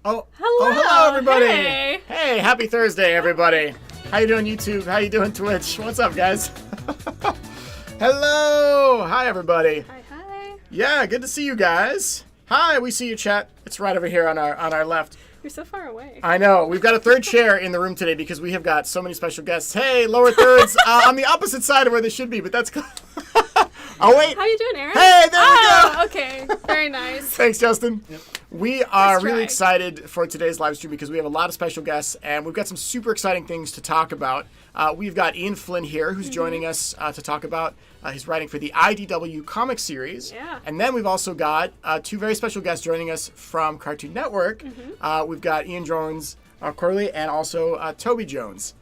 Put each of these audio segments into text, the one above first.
Hello, everybody. Hey. Happy Thursday, everybody. How you doing, YouTube? How you doing, Twitch? What's up, guys? Hello. Hi, everybody. Hi. Yeah, good to see you guys. Hi, we see you, chat. It's right over here on our left. You're so far away. I know. We've got a third chair in the room today because we have got so many special guests. Hey, lower thirds on the opposite side of where they should be, but that's cool. Oh, wait. How you doing, Aaron? Hey, there we go. Okay. Very nice. Thanks, Justin. Yep. We are Let's really try. excited for today's live stream because we have a lot of special guests and we've got some super exciting things to talk about. We've got Ian Flynn here who's joining us to talk about his writing for the IDW comic series. Yeah. And then we've also got two very special guests joining us from Cartoon Network. We've got Ian Jones Corley and also Toby Jones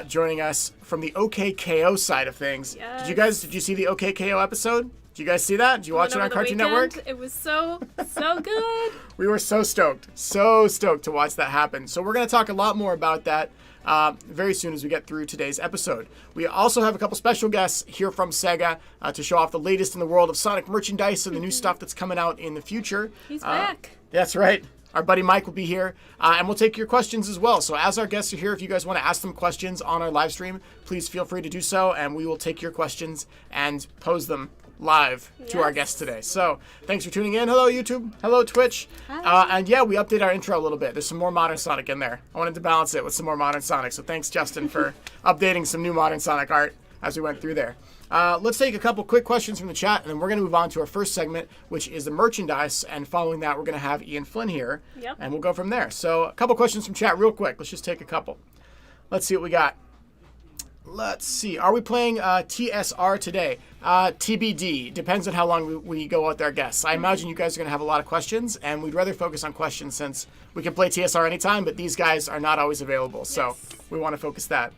joining us from the OKKO side of things. Yes. Did you see the OKKO episode? Did you guys see that? Did you watch it on Cartoon Network? It was so good. We were so stoked to watch that happen. So we're going to talk a lot more about that very soon as we get through today's episode. We also have a couple special guests here from Sega to show off the latest in the world of Sonic merchandise and the new stuff that's coming out in the future. He's back. That's right. Our buddy Mike will be here, and we'll take your questions as well. So as our guests are here, if you guys want to ask them questions on our live stream, please feel free to do so, and we will take your questions and pose them live to our guests today. So thanks for tuning in. Hello, YouTube. Hello, Twitch. And yeah, we update our intro a little bit. There's some more Modern Sonic in there. I wanted to balance it with some more Modern Sonic. So thanks, Justin, for updating some new Modern Sonic art as we went through there. Let's take a couple quick questions from the chat, and then we're going to move on to our first segment, which is the merchandise. And following that, we're going to have Ian Flynn here, and we'll go from there. So a couple questions from chat real quick. Let's just take a couple. Let's see what we got. Let's see. Are we playing TSR today? TBD. Depends on how long we go with our guests. I imagine you guys are going to have a lot of questions, and we'd rather focus on questions since we can play TSR anytime, but these guys are not always available, so we want to focus that.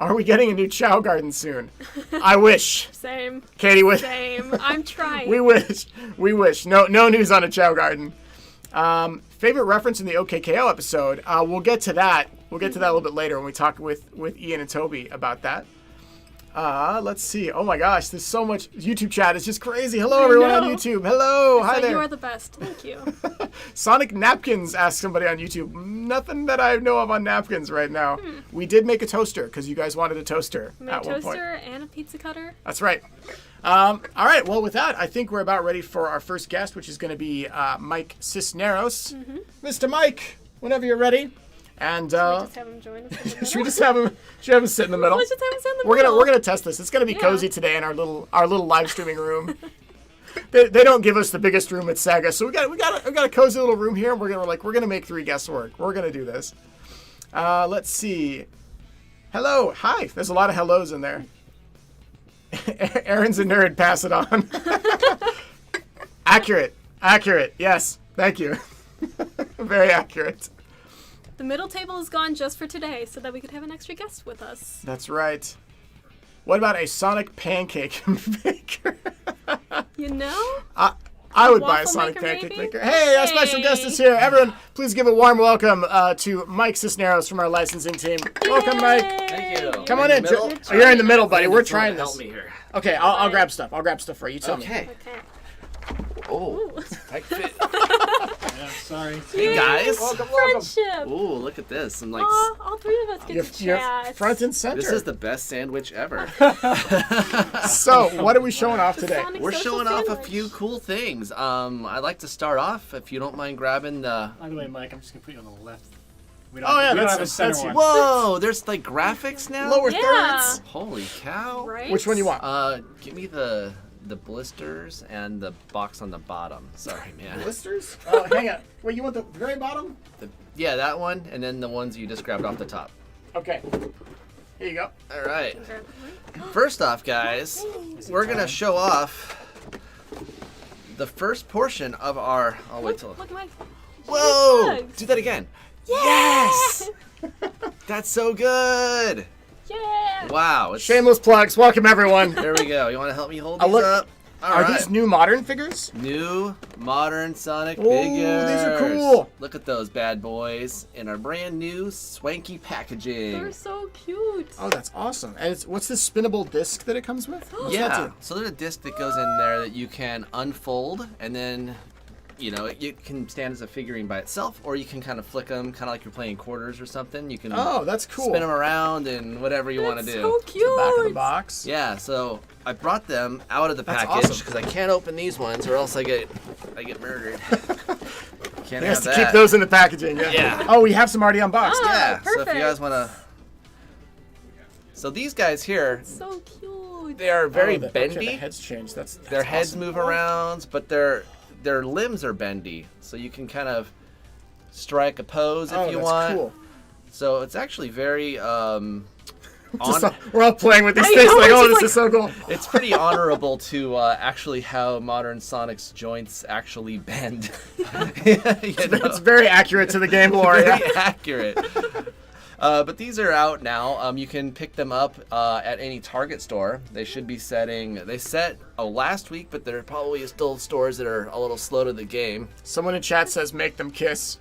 Are we getting a new Chow Garden soon? I wish. Same. Katie, wish. Same. I'm trying. We wish. No news on a Chow Garden. Favorite reference in the OKKO episode? We'll get to that. We'll get to that a little bit later when we talk with Ian and Toby about that. Let's see. Oh my gosh, there's so much YouTube chat. It's just crazy. Hello, everyone on YouTube. Hello. Hi there. You are the best. Thank you. Sonic napkins, asked somebody on YouTube. Nothing that I know of on napkins right now. We did make a toaster because you guys wanted a toaster at one point. A toaster and a pizza cutter. That's right. All right. Well, with that, I think we're about ready for our first guest, which is going to be Mike Cisneros. Mr. Mike, whenever you're ready. And should we just have him join us in the middle? should we just have him sit in the middle? Let's just have him sit in the middle. We're gonna test this. It's gonna be cozy today in our little live streaming room. They don't give us the biggest room at Sega, so we got a cozy little room here. And we're gonna make 3 guests work. We're gonna do this. Let's see. Hello, hi. There's a lot of hellos in there. Aaron's a nerd. Pass it on. Accurate. Yes. Thank you. Very accurate. The middle table is gone just for today so that we could have an extra guest with us. That's right. What about a Sonic pancake maker? You know? I would buy a Sonic pancake maker. Hey, our special guest is here. Everyone, please give a warm welcome to Mike Cisneros from our licensing team. Yay! Welcome, Mike. Thank you. Come on in. Oh, you're in the middle, buddy. We're trying this. Help me here. Okay, I'll grab stuff. I'll grab stuff for you. Tell me. Okay. Oh, tight fit. Yeah, sorry. Hey guys. Welcome. Friendship. Ooh, look at this. I'm like, All 3 of us get to You're chat. front and center. this is the best sandwich ever. So, what are we showing off today? Sonic We're social showing off a sandwich. few cool things. I'd like to start off, if you don't mind grabbing the... By the way, Mike, I'm just gonna put you on the left. We Oh, yeah, we don't that's- have a center that's- one. Whoa, there's like graphics now? Lower Yeah. thirds. Holy cow. Right? Which one you want? Give me the blisters and the box on the bottom. Sorry, man. Blisters? Hang on. Wait, you want the very bottom? Yeah, that one, and then the ones you just grabbed off the top. Okay. Here you go. All right. First off, guys, we're gonna show off the first portion of our. I'll wait till. Look, Mike. Whoa! Bugs. Do that again. Yeah! Yes! That's so good. Yeah! Wow. Shameless plugs. Welcome, everyone. There we go. You want to help me hold I'll these look- up? All Are right. these new modern figures? New modern Sonic Ooh, figures? these are cool. Look at those bad boys in our brand new swanky packaging. They're so cute. Oh, that's awesome. And what's this spinnable disc that it comes with? What's that Yeah, do? so there's a disc that goes in there that you can unfold, and then you know, it can stand as a figurine by itself, or you can kind of flick them, kind of like you're playing quarters or something. You can that's cool. spin them around and whatever you want to do. So cute. The back of the box. Yeah, so I brought them out of the That's package awesome. because I can't open these ones or else I get murdered. Can't He has have to that. keep those in the packaging. Yeah. Yeah. Oh, we have some already unboxed. Oh, Yeah, so if you perfect. guys want to. So these guys here, So cute. they are very Oh, the bendy. heads change. That's Their heads awesome. move around, but their limbs are bendy, so you can kind of strike a pose if you that's want. Cool. So it's actually very We're all playing with these I things know, like, it's oh, just this is so cool. it's pretty honorable to actually how modern Sonic's joints actually bend. You know? It's very accurate to the game lore. Very Yeah. accurate. But these are out now. You can pick them up at any Target store. They should be setting. They set last week, but there probably is still stores that are a little slow to the game. Someone in chat says make them kiss.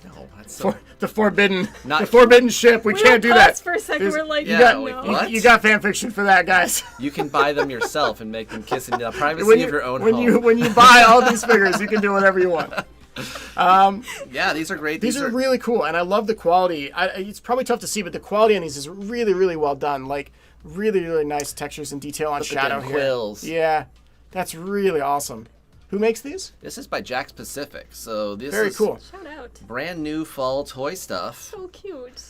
No, that's so. The forbidden, Not- the forbidden ship. We can't do that. paused for a second. There's- We're like, Yeah, yeah, like, no. what? You got fan fiction for that, guys. You can buy them yourself and make them kiss in the privacy of your own home. when you buy all these figures, you can do whatever you want. Yeah, these are great. These are really cool, and I love the quality. It's probably tough to see, but the quality on these is really, really well done. Like really, really nice textures and detail on Look at shadow them here. quills. Yeah, that's really awesome. Who makes these? This is by Jack's Pacific. So this Very is cool. Shout out. brand new fall toy stuff. So cute.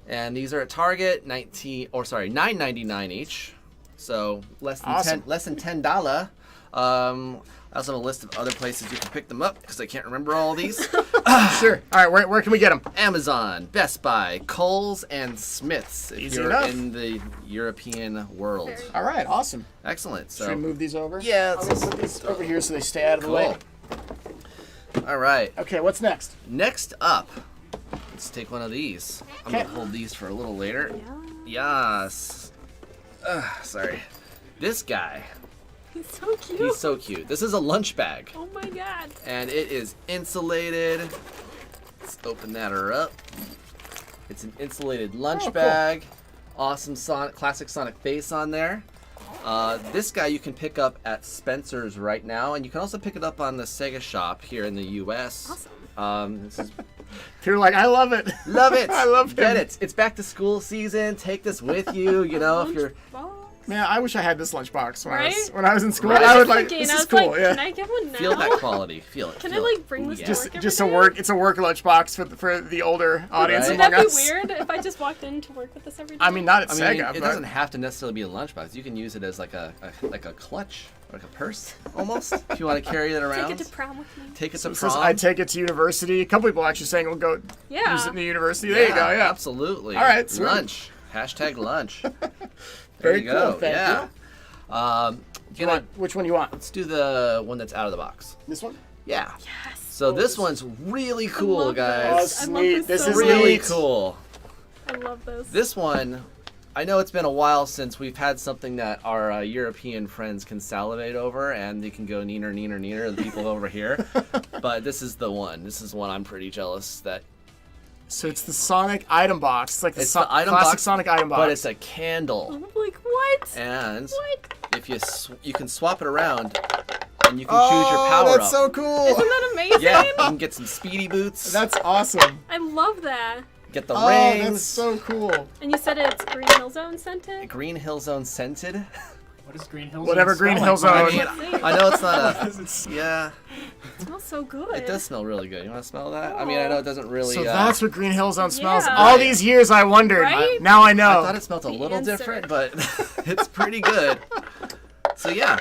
And these are at Target, $9.99 each. So less than Awesome. $10. I also have a list of other places you can pick them up because I can't remember all of these. Sure. All right, where can we get them? Amazon, Best Buy, Kohl's, and Smith's if Easy you're enough. in the European world. Very All right, awesome. Excellent. Should we So move these over? Yeah, I'll let's- put these over here so they stay out of the way. Cool. All right. Okay, what's next? Next up, let's take one of these. I'm Okay. gonna hold these for a little later. Yeah. Yes. Sorry. This guy, He's so cute. he's so cute. This is a lunch bag, Oh my god. and it is insulated. Let's open that up. It's an insulated lunch cool. bag. Awesome classic Sonic face on there. This guy you can pick up at Spencer's right now, and you can also pick it up on the Sega shop here in the U.S. Awesome. This is You're like, I love it. Love it. I love Get him. it. It's back to school season. Take this with you. You know, if you're. Lunchbox. Man, I wish I had this lunchbox Right? when I was in school. Right. I would was like, thinking, this I is was cool. like, Yeah. can I get one now? Feel that quality. Feel it. Can I feel like it. bring Ooh, this yeah. to work every Just day? it's a work lunchbox for the older audience Right. Would among that be us. weird if I just walked in to work with this every day? I mean, not at I mean, Sega, it but doesn't have to necessarily be a lunchbox. You can use it as like a clutch, like a purse, almost. If you want to carry it around. take it to prom with me. Take it so to it says, prom. I'd take it to university. A couple people actually saying we'll go Yeah. use it in the university. There you go. Yeah. Absolutely. All right, sweet. Lunch. Hashtag lunch. There Very you go. cool. Thank yeah. you. You know, Which one you want? let's do the one that's out of the box. This one? Yeah. Yes. So this one's really cool, love guys. those. Oh, I love sweet. this This so is Really neat. cool. I love those. This one, I know it's been a while since we've had something that our European friends can salivate over, and they can go neener, neener, neener, the people over here. But this is the one. This is one I'm pretty jealous that. So it's the Sonic item box. It's like the, It's the item classic box, Sonic item box. But it's a candle, I'm like, what? and What? if you can swap it around, and you can choose your power that's up. so cool. Isn't that amazing? Yeah, you can get some speedy boots. That's awesome. I love that. Get the Oh, rings. that's so cool. And you said it's Green Hill Zone scented? Green Hill Zone scented. What is Green Hill Zone? Whatever Green Hill smell like? Zone. I mean, Let's see. I know it's not a. Yeah, It smells so good. it does smell really good. You want to smell that? I mean, I know it doesn't really. So that's what Green Hill Zone smells. Yeah. All these years I wondered. Right? Now I know. I thought it smelled a The little answer. different, but it's pretty good. So yeah,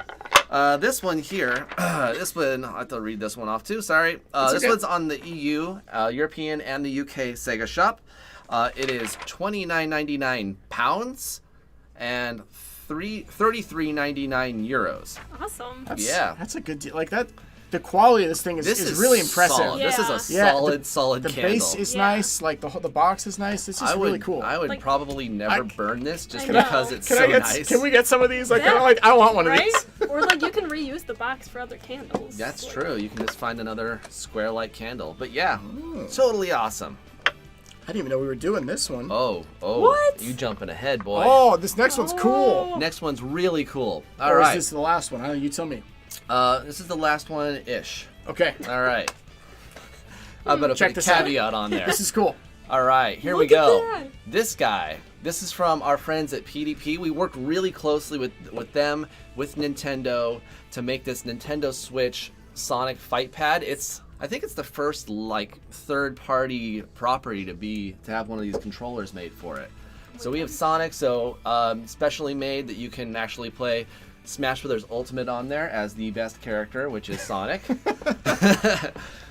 this one here, this one I have to read this one off too. Sorry, this okay. one's on the EU, European, and the UK Sega shop. It is £29.99 and €33.99. Awesome. Yeah. That's a good deal. Like that, the quality of this thing is, This is really impressive. Solid. This is a Yeah, solid The candle. base is Yeah. nice. Like the box is nice. It's just I would, really cool. I would Like- probably never I- burn this just I know. because it's Can so I get? nice. Can we get some of these? Like, Yeah. I want one of Right? these. Or like you can reuse the box for other candles. That's Like, true. You can just find another square-like candle. But yeah, totally awesome. I didn't even know we were doing this one. Oh, What? you jumping ahead, boy. Oh, this next one's cool. Oh. Next one's really cool. All Or right. is this the last one? I don't know. You tell me. This is the last one-ish. Okay. All right. I'm going to Check put a this out. caveat on there. This is cool. All right, here we Look at go. that. This guy. This is from our friends at PDP. We worked really closely with them, with Nintendo, to make this Nintendo Switch Sonic Fight Pad. I think it's the first like third-party property to have one of these controllers made for it. So we have Sonic, specially made that you can actually play Smash Bros. Ultimate on there as the best character, which is Sonic.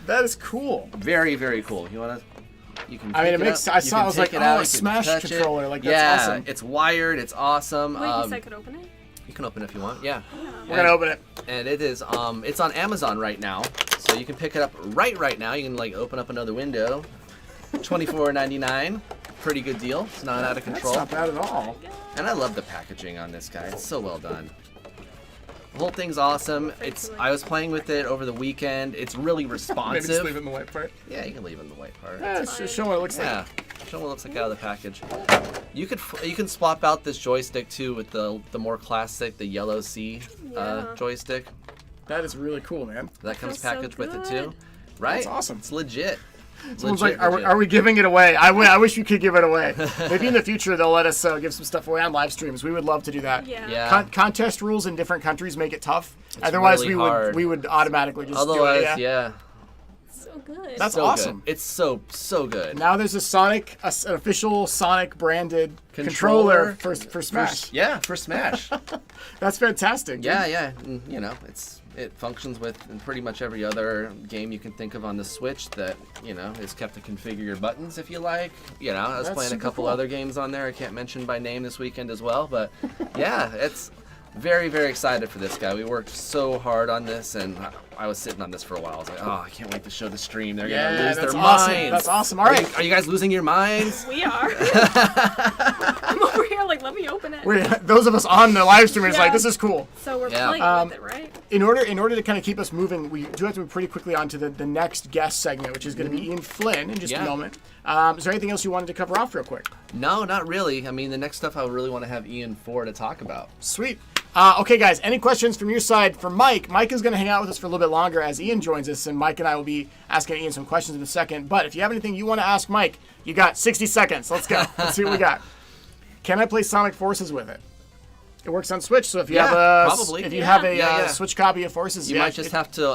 That is cool. Very, very cool. You want to? You can. I mean, pick it makes. up, I you saw. can I was take like, it out, oh, a you can Smash touch it. controller. Like, that's yeah, awesome. it's wired. It's awesome. Wait, you said I could open it? You can open it if you want. Yeah. We're gonna open it. And it is. It's on Amazon right now, so you can pick it up right now. You can like open up another window. $24.99. Pretty good deal. It's not out of control. That's not bad at all. And I love the packaging on this guy. It's so well done. The whole thing's awesome. I was playing with it over the weekend. It's really Maybe responsive. just leave it in the white part. Yeah, you can leave it in the white part. Yeah, it's just showing what it looks Yeah, show what it looks like out of the package. You can swap out this joystick too with the more classic, the yellow C Yeah. joystick. like. That is really cool, man. That comes feels so packaged with it too, good. right? That's awesome. It's legit. Someone's Legit, like, legit. are we giving it away? I wish we could give it away. Maybe in the future they'll let us give some stuff away on live streams. We would love to do that. Yeah. Yeah. Contest rules in different countries make it tough. Otherwise, really we hard. would automatically just Otherwise, do it. yeah. So good. That's So awesome. Good. It's so good. Now there's an official Sonic branded controller for Smash. Yeah, for Smash. That's fantastic. dude. Yeah. And, you know, it functions with pretty much every other game you can think of on the Switch that, you know, is kept to configure your buttons if you like. You know, I was That's playing a super couple cool. other games on there I can't mention by name this weekend as well, but yeah, it's very, very excited for this guy. We worked so hard on this, and I was sitting on this for a while. I was like, oh, I can't wait to show the stream. They're Yeah, going to lose that's their awesome. minds. That's awesome. All right. Are you guys losing your minds? We are. I'm over here like, let me open it. Those of us on the live stream is like, Yeah. this is cool. So we're Yeah. playing with it, right? In order to kind of keep us moving, we do have to move pretty quickly on to the next guest segment, which is going to be Ian Flynn in just a Yeah. moment. Is there anything else you wanted to cover off real quick? No, not really. I mean, the next stuff I really want to have Ian for to talk about. Sweet. Okay, guys, any questions from your side for Mike? Mike is going to hang out with us for a little bit longer as Ian joins us, and Mike and I will be asking Ian some questions in a second. But if you have anything you want to ask Mike, you got 60 seconds. Let's go. Let's see what we got. Can I play Sonic Forces with it? It works on Switch, so if you Yeah, have a probably. if you Yeah. have a Yeah. Switch copy of Forces, You yeah, might just have to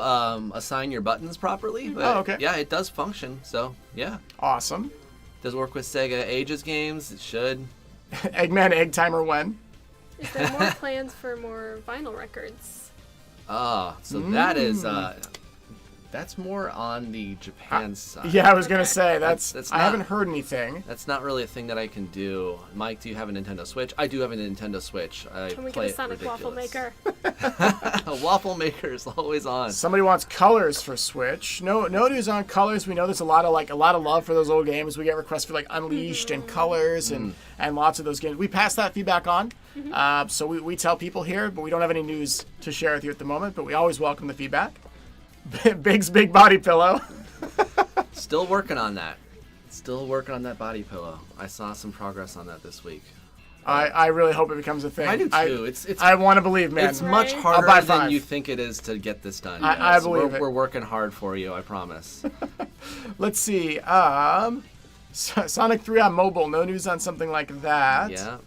assign your buttons properly. But Oh, okay. Yeah, it does function. So, yeah. awesome. Does work with Sega Ages games. It should. Eggman Egg Timer when? Is there more plans for more vinyl records? So that is that's more on the Japan side. Yeah, I was gonna Okay. say That's I not- haven't heard anything. That's not really a thing that I can do. Mike, do you have a Nintendo Switch? I do have a Nintendo Switch. I Can we play get a it Sonic waffle ridiculous. maker? A waffle maker is always on. Somebody wants colors for Switch. No news on colors. We know there's a lot of love for those old games. We get requests for like Unleashed and Colors and lots of those games. We pass that feedback on. So we tell people here, but we don't have any news to share with you at the moment. But we always welcome the feedback. Big's big body pillow. Still working on that. Still working on that body pillow. I saw some progress on that this week. I really hope it becomes a thing. I do too. It's I want to believe, man. It's much Right. harder buy than 5. you think it is to get this done. I guys. believe it. We're working hard for you, I promise. Let's see. Sonic 3 on mobile. No news on something like that. Yeah.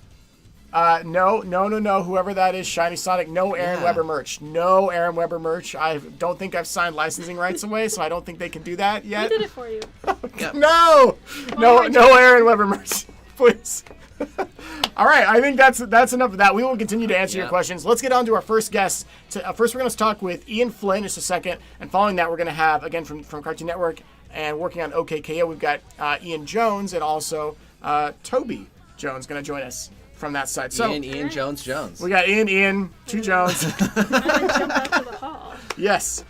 No. Whoever that is, Shiny Sonic. No Aaron Yeah. Weber merch. No Aaron Weber merch. I don't think I've signed licensing rights away, so I don't think they can do that We yet. did it for you. Yeah. No Well, Aaron Weber merch, please. All right, I think that's enough of that. We will continue to answer your Yeah. questions. Let's get on to our first guest. First, we're going to talk with Ian Flynn in just a second, and following that, we're going to have again from Cartoon Network and working on OKKO. We've got Ian Jones and also Toby Jones going to join us from that side. So Ian Jones. we got Ian, 2 Jones. And then jump out to the hall. Yes.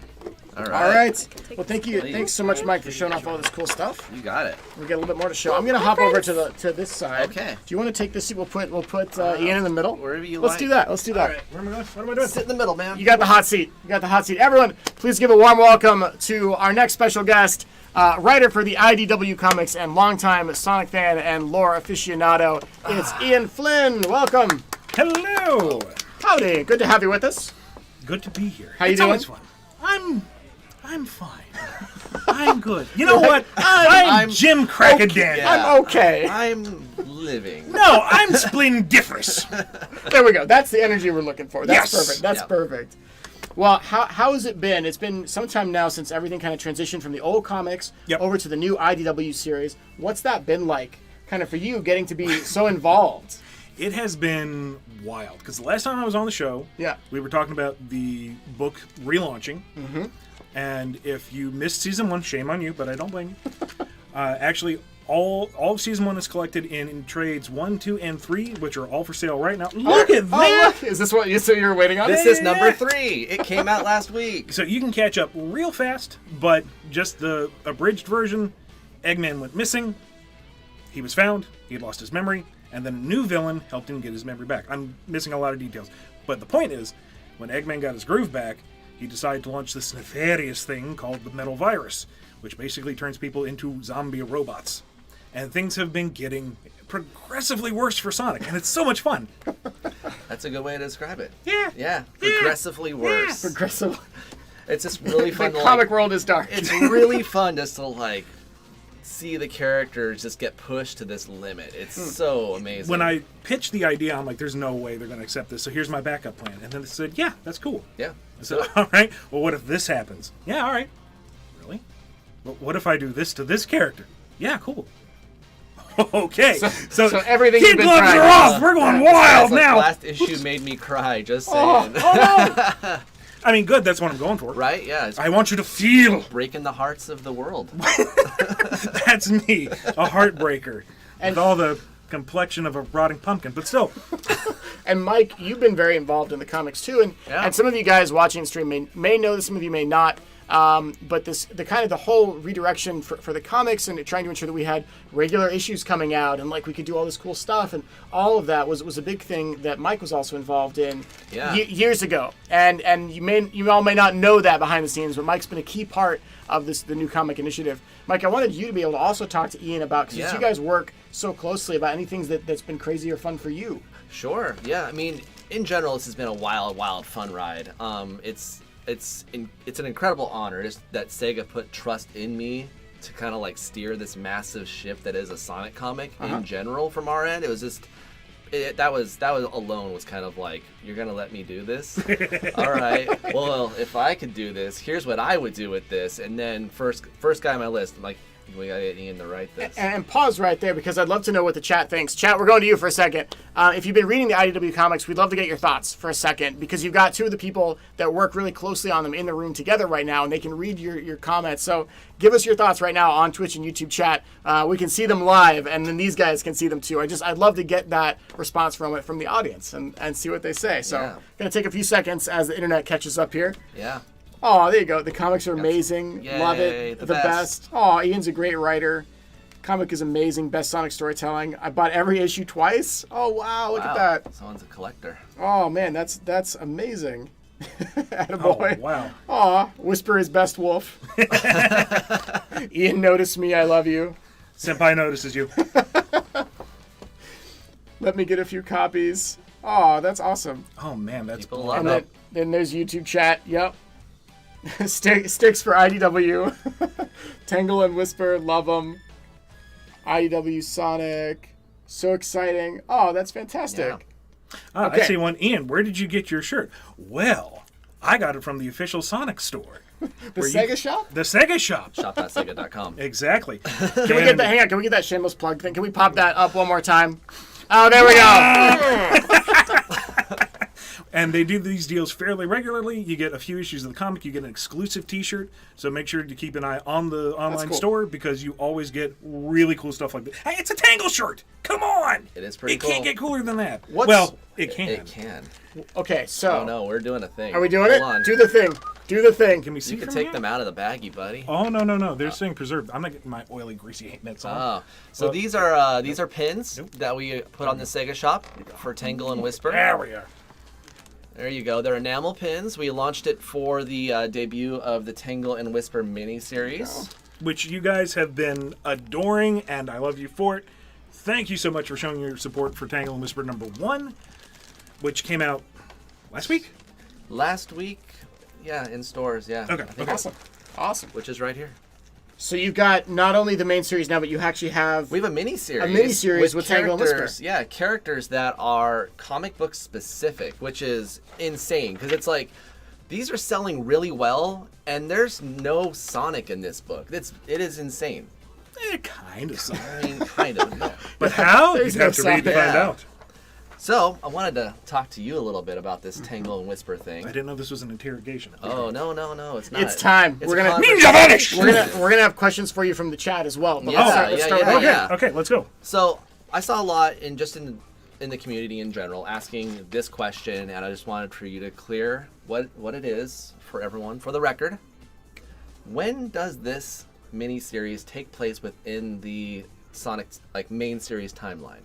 All All right. Take Well, thank this you. away. Thanks so much, Mike, for showing off all this cool stuff. You got it. We got a little bit more to show. I'm gonna hop over to this side. Okay. Do you want to take this seat? We'll put Ian in the middle. Wherever you Let's like. do that. Let's do that. All right, where am I going? What am I doing? Sit in the middle, man. You got the hot seat. You got the hot seat. Everyone, please give a warm welcome to our next special guest, writer for the IDW comics and longtime Sonic fan and lore aficionado. It's Ian Flynn. Welcome. Hello. Howdy. Good to have you with us. Good to be here. How you It's doing? always fun. I'm fine. I'm good. You know what? I'm Jim Crackadan. Yeah. I'm okay. I'm living. No, I'm splendiferous. There we go. That's the energy we're looking for. That's Yes. perfect. That's Yep. perfect. Well, how has it been? It's been some time now since everything kind of transitioned from the old comics Yep. over to the new IDW series. What's that been like, kind of for you, getting to be so involved? It has been wild because the last time I was on the show, Yeah. we were talking about the book relaunching. Mm-hmm. And if you missed season 1, shame on you, but I don't blame you. Actually, all of season 1 is collected in trades 1, 2, and 3, which are all for sale right now. Look at Oh, that! look. Is this what you're waiting on? This is number 3. It came out last week. So you can catch up real fast, but just the abridged version, Eggman went missing. He was found. He had lost his memory. And then a new villain helped him get his memory back. I'm missing a lot of details. But the point is, when Eggman got his groove back, he decided to launch this nefarious thing called the Metal Virus, which basically turns people into zombie robots. And things have been getting progressively worse for Sonic, and it's so much fun. That's a good way to describe it. Yeah. Yeah, progressively worse. Progressive. It's just really The fun to comic world is dark. It's really fun just to like see the characters just get pushed to this limit. It's so amazing. When I pitched the idea, I'm like, there's no way they're going to accept this, so here's my backup plan. And then they said, yeah, that's cool. yeah. I said, all right, well, what if this happens? Yeah, all right. Really? Well, what if I do this to this character? Yeah, cool. Okay, so everything you've kid been gloves trying. are off. We're going wild Like, now. last issue made me cry. Just saying. I mean, good. That's what I'm going for. Right? Yeah. It's I want you to feel. breaking the hearts of the world. That's me, a heartbreaker, with all the complexion of a rotting pumpkin. But still, And Mike, you've been very involved in the comics too, Yeah. and some of you guys watching the stream may know this, some of you may not. But the whole redirection for the comics and trying to ensure that we had regular issues coming out and like we could do all this cool stuff and all of that was a big thing that Mike was also involved in years ago. And you all may not know that behind the scenes, but Mike's been a key part of the new comic initiative. Mike, I wanted you to be able to also talk to Ian about, because you guys work so closely, about anything that's been crazy or fun for you. Sure. Yeah. I mean, in general, this has been a wild, fun ride. It's an incredible honor that Sega put trust in me to kind of like steer this massive ship that is a Sonic comic in general from our end. It was just that was alone was kind of like, you're gonna let me do this? All right. Well, if I could do this, here's what I would do with this. And then first guy on my list, I'm like, we gotta get Ian to write this. And pause right there, because I'd love to know what the chat thinks. Chat, we're going to you for a second. If you've been reading the IDW comics, we'd love to get your thoughts for a second, because you've got two of the people that work really closely on them in the room together right now, and they can read your comments. So give us your thoughts right now on Twitch and YouTube chat. We can see them live, and then these guys can see them too. I'd love to get that response from the audience and see what they say. So gonna take a few seconds as the internet catches up here. Yeah. Oh, there you go. The comics are amazing. Yay, Love it. the The best. best. Oh, Ian's a great writer. Comic is amazing. Best Sonic storytelling. I bought every issue twice. Oh, wow. Look at that. Someone's a collector. Oh, man. That's amazing. oh, Attaboy. wow. Aw. Whisper is best wolf. Ian noticed me. I love you. Senpai notices you. Let me get a few copies. Oh, that's awesome. Oh, man, that's People cool. love And it. then there's YouTube chat. Yep. Sticks for IDW. Tangle and Whisper, love them. IDW Sonic, so exciting. Oh, that's fantastic. I Okay. see one. Ian, where did you get your shirt? Well, I got it from the official Sonic store. The Sega shop? The Sega shop. Shop.sega.com. Exactly. Can we get hang on, can we get that shameless plug thing? Can we pop that up one more time? Oh, there we go. And they do these deals fairly regularly. You get a few issues of the comic. You get an exclusive T-shirt. So make sure to keep an eye on the online cool. store, because you always get really cool stuff like this. Hey, it's a Tangle shirt. Come on. It is pretty It can't cool. get cooler than that. What's- Well, it can. It can. Okay, so Oh no, we're doing a thing. are we doing Hold it? on. Do the thing. Do the thing. Can we see You can from take here? them out of the baggie, buddy. Oh, no. They're staying preserved. I'm not getting my oily, greasy mitts on. Oh, so these are pins that we put on the Sega shop for Tangle and Whisper. There we are. There you go. They're enamel pins. We launched it for the debut of the Tangle and Whisper mini-series. Which you guys have been adoring, and I love you for it. Thank you so much for showing your support for Tangle and Whisper #1, which came out last week. Last week, yeah, in stores, yeah. Okay. I think Awesome. which is right here. So you've got not only the main series now, but you actually have We have a mini-series. A mini-series with Tangle and Whisper. characters- Yeah, characters that are comic book specific, which is insane. Because it's like, these are selling really well, and there's no Sonic in this book. It is insane. Kind of. I mean, kind of, yeah. But how? There's You'd have no to read to Sonic. find Yeah. out. So, I wanted to talk to you a little bit about this Tangle and Whisper thing. I didn't know this was an interrogation. Oh, no, it's not. It's time. It's We're a gonna Ninja vanish! we're gonna have questions for you from the chat as well. But let's start with Okay, yeah. okay, let's go. So I saw a lot in the community in general asking this question, and I just wanted for you to clear what it is for everyone for the record. When does this mini-series take place within the Sonic main series timeline?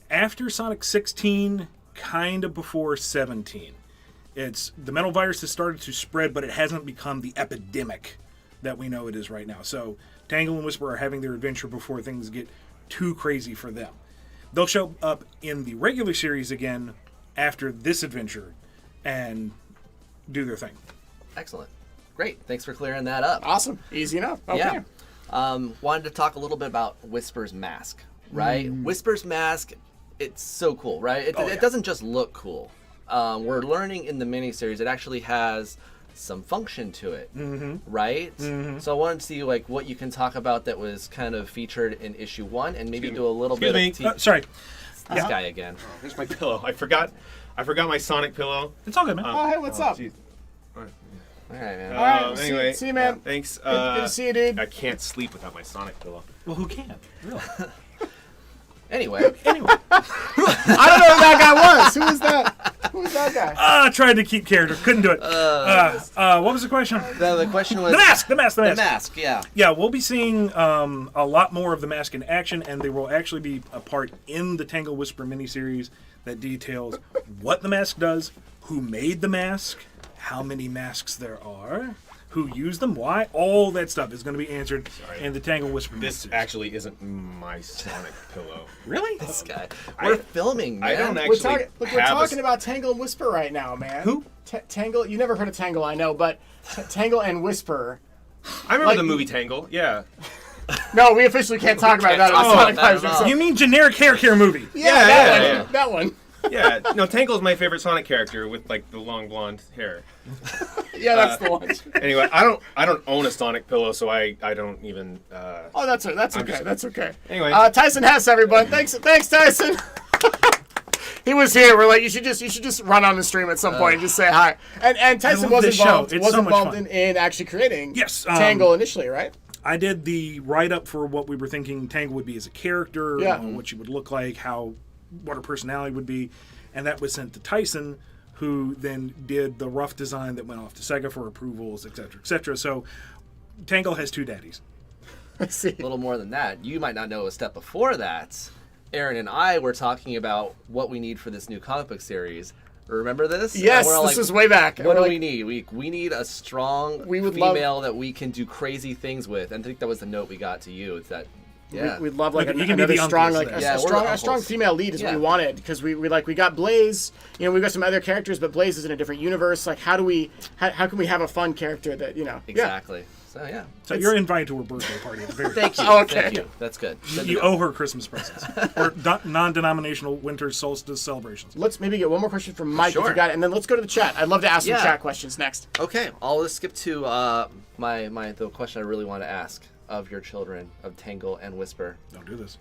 After Sonic 16, kind of before 17. It's the metal virus has started to spread, but it hasn't become the epidemic that we know it is right now. So Tangle and Whisper are having their adventure before things get too crazy for them. They'll show up in the regular series again after this adventure and do their thing. Excellent. Great. Thanks for clearing that up. Awesome. Easy enough. Okay. Yeah. Wanted to talk a little bit about Whisper's mask, right? Whisper's mask, it's so cool, right? It doesn't just look cool. We're learning in the miniseries it actually has some function to it, right? So I wanted to see what you can talk about that was kind of featured in issue 1, and maybe do a little bit of Sorry. this guy again. Here's my pillow. I forgot my Sonic pillow. It's all good, man. Oh, hey, what's up? Geez. All right, man. All right. Anyway, see you, man. Thanks. Good to see you, dude. I can't sleep without my Sonic pillow. Well, who can? Really? Anyway, I don't know who that guy was. Who was that? Who was that guy? I tried to keep character. Couldn't do it. What was the question? the question was The mask! The mask, yeah. Yeah, we'll be seeing a lot more of the mask in action, and there will actually be a part in the Tangle Whisper miniseries that details what the mask does, who made the mask, how many masks there are, who used them, why. All that stuff is going to be answered in the Tangle Whisper This miniseries. actually isn't my Sonic pillow. Really? This guy. We're filming, man. I don't We're actually. we're talking about Tangle and Whisper right now, man. Who? Tangle. You never heard of Tangle, I know, but Tangle and Whisper. I remember like- the movie Tangle. Yeah. No, we officially can't talk about that. talk on Sonic about that 5 at all. You mean generic hair care movie? Yeah, that one. Yeah. No, Tangle's my favorite Sonic character with the long blonde hair. Yeah, that's the one. Anyway, I don't own a Sonic pillow, so I don't even. Oh, that's okay. just- That's okay. Anyway. Tyson Hess, everyone. Thanks, Tyson. He was here. We're like, you should just run on the stream at some point and just say hi. And Tyson love was this show. involved. It's Was so much involved fun. in actually creating Yes, Tangle initially, right? I did the write-up for what we were thinking Tangle would be as a character, Yeah. what she would look like, what her personality would be, and that was sent to Tyson, who then did the rough design that went off to Sega for approvals, etc., etc. So Tangle has two daddies. I see. A little more than that. You might not know a step before that. Aaron and I were talking about what we need for this new comic book series. Remember this? Yes, And we're all this is way back. What do we need? We need a strong We would love- female that we can do crazy things with. And I think that was the note we got to you. It's that, yeah. We'd love You can be another the strong, uncles like there. a, Yeah, a we're strong, the a strong uncles. female lead is what Yeah. we wanted because we got Blaze. We've got some other characters, but Blaze is in a different universe. Like, how can we have a fun character that Yeah. Exactly. So, yeah. So you're invited to her birthday party at the very Thank you. Oh, okay. Thank you. That's good. Good to You know. owe her Christmas presents or non-denominational winter solstice celebrations. Let's maybe get one more question from Mike if Sure. you got it, and then let's go to the chat. I'd love to ask some Yeah. chat questions next. Okay, I'll just skip to the question I really want to ask of your children of Tangle and Whisper. Don't do this.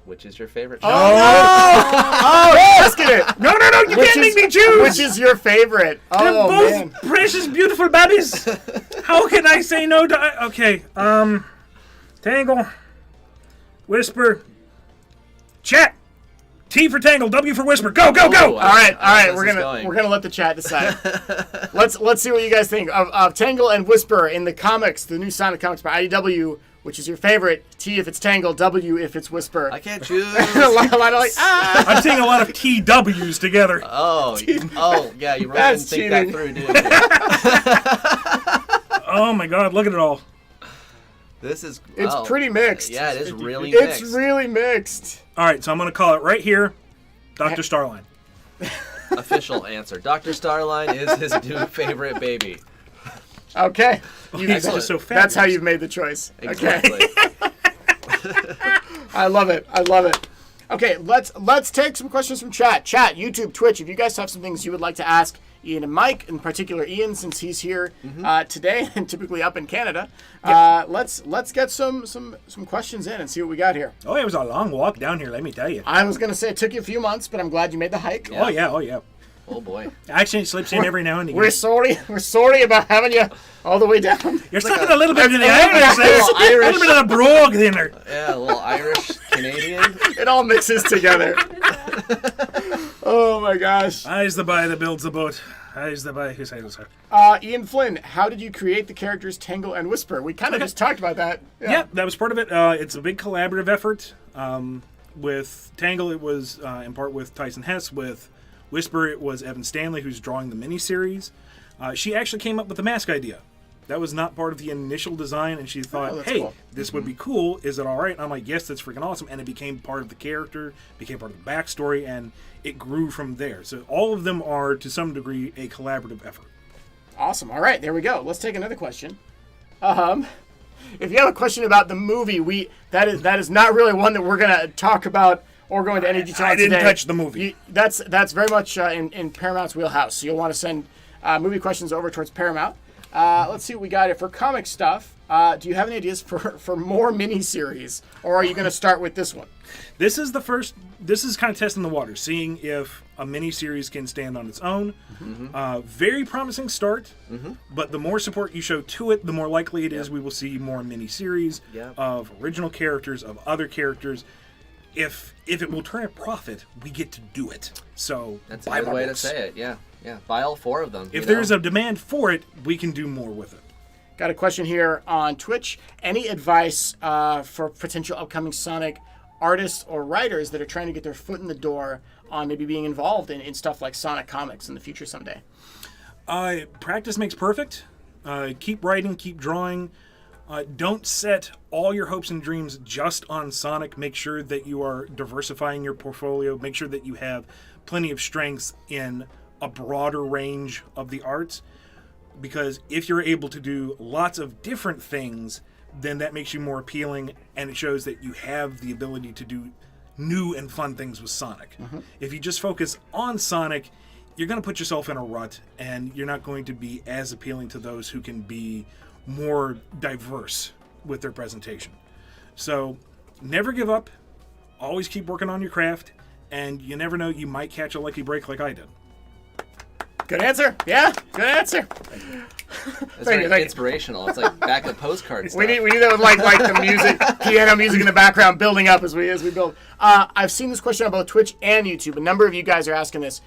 Which is your favorite? Oh, ask it! No, you can't make me choose. Which is your favorite? They're Oh both man. precious, beautiful babies. How can I say no to? Okay, Tangle, Whisper, chat. T for Tangle, W for Whisper. Go, go, go! Ooh, All right. This We're is gonna going. we're gonna let the chat decide. Let's see what you guys think of Tangle and Whisper in the comics, the new Sonic comics by IDW. Which is your favorite? T if it's Tangle, W if it's Whisper. I can't choose. A lot of I'm seeing a lot of TWs together. Oh, yeah, you really That's didn't think that cheating. through, did you? Oh my God, look at it all. This is. It's oh, pretty mixed. Yeah, it is really It's mixed. really mixed. All right, so I'm gonna call it right here, Dr. Starline. Official answer. Dr. Starline is his new favorite baby. Okay. He's just so That's how fabulous. you've made the choice. Exactly. I love it. I love it. Okay, let's take some questions from chat. Chat, YouTube, Twitch. If you guys have some things you would like to ask Ian and Mike, in particular Ian, since he's here today and typically up in Canada, let's get some questions in and see what we got here. Oh, it was a long walk down here, let me tell you. I was gonna say it took you a few months, but I'm glad you made the hike. Yeah. Oh, yeah. Oh boy. Accent slips in every now and We're again. sorry. We're sorry about having you all the way down. You're slipping a little bit of the That's Irish. a there. little A little Irish. bit of the brogue in there. Yeah, a little Irish Canadian. It all mixes together. Oh my gosh. I's the boy that builds the boat. I's the boy who sails her. Ian Flynn, how did you create the characters Tangle and Whisper? We kind of just talked about that. Yeah, that was part of it. It's a big collaborative effort. With Tangle, it was in part with Tyson Hess. With Whisper, it was Evan Stanley, who's drawing the miniseries. She actually came up with the mask idea. That was not part of the initial design, and she thought, that's hey, cool. this would be cool. Is it all right? And I'm like, yes, that's freaking awesome. And it became part of the character, became part of the backstory, and it grew from there. So all of them are, to some degree, a collaborative effort. Awesome. All right, there we go. Let's take another question. If you have a question about the movie, that is not really one that we're gonna talk about or go into any detail on I didn't today. touch the movie. That's very much in Paramount's wheelhouse. So you'll want to send movie questions over towards Paramount. Let's see what we got here for comic stuff. Do you have any ideas for more miniseries, or are you going to start with this one? This is the first. This is kind of testing the water, seeing if a miniseries can stand on its own. Very promising start, but the more support you show to it, the more likely it is we will see more miniseries of original characters, of other characters. If it will turn a profit, we get to do it. So That's a buy good more way books. to say it. Yeah. Buy all 4 of them. If there's a demand for it, we can do more with it. Got a question here on Twitch. Any advice for potential upcoming Sonic artists or writers that are trying to get their foot in the door on maybe being involved in stuff like Sonic comics in the future someday? Practice makes perfect. Keep writing, keep drawing. Don't set all your hopes and dreams just on Sonic. Make sure that you are diversifying your portfolio. Make sure that you have plenty of strengths in a broader range of the arts. Because if you're able to do lots of different things, then that makes you more appealing, and it shows that you have the ability to do new and fun things with Sonic. If you just focus on Sonic, you're going to put yourself in a rut, and you're not going to be as appealing to those who can be more diverse with their presentation. So never give up. Always keep working on your craft, and you never know, you might catch a lucky break like I did. Good answer. Yeah, good answer. It's Thank you, very thank you. inspirational. It's like back of postcard stuff. We need that with like the music, piano music in the background, building up as we build. I've seen this question on both Twitch and YouTube. A number of you guys are asking this.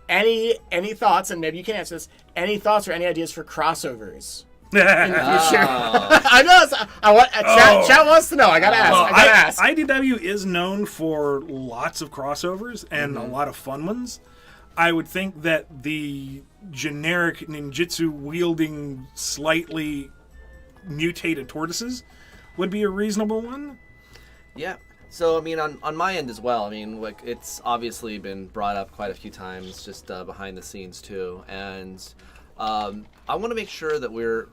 Any thoughts, and maybe you can answer this? Any thoughts or any ideas for crossovers in the future? I know. Chat wants to know. I gotta ask. IDW is known for lots of crossovers and a lot of fun ones. I would think that the generic ninjutsu wielding, slightly mutated tortoises would be a reasonable one. Yeah. So, I mean, on my end as well, I mean, like, it's obviously been brought up quite a few times, just behind the scenes, too. And I want to make sure that we're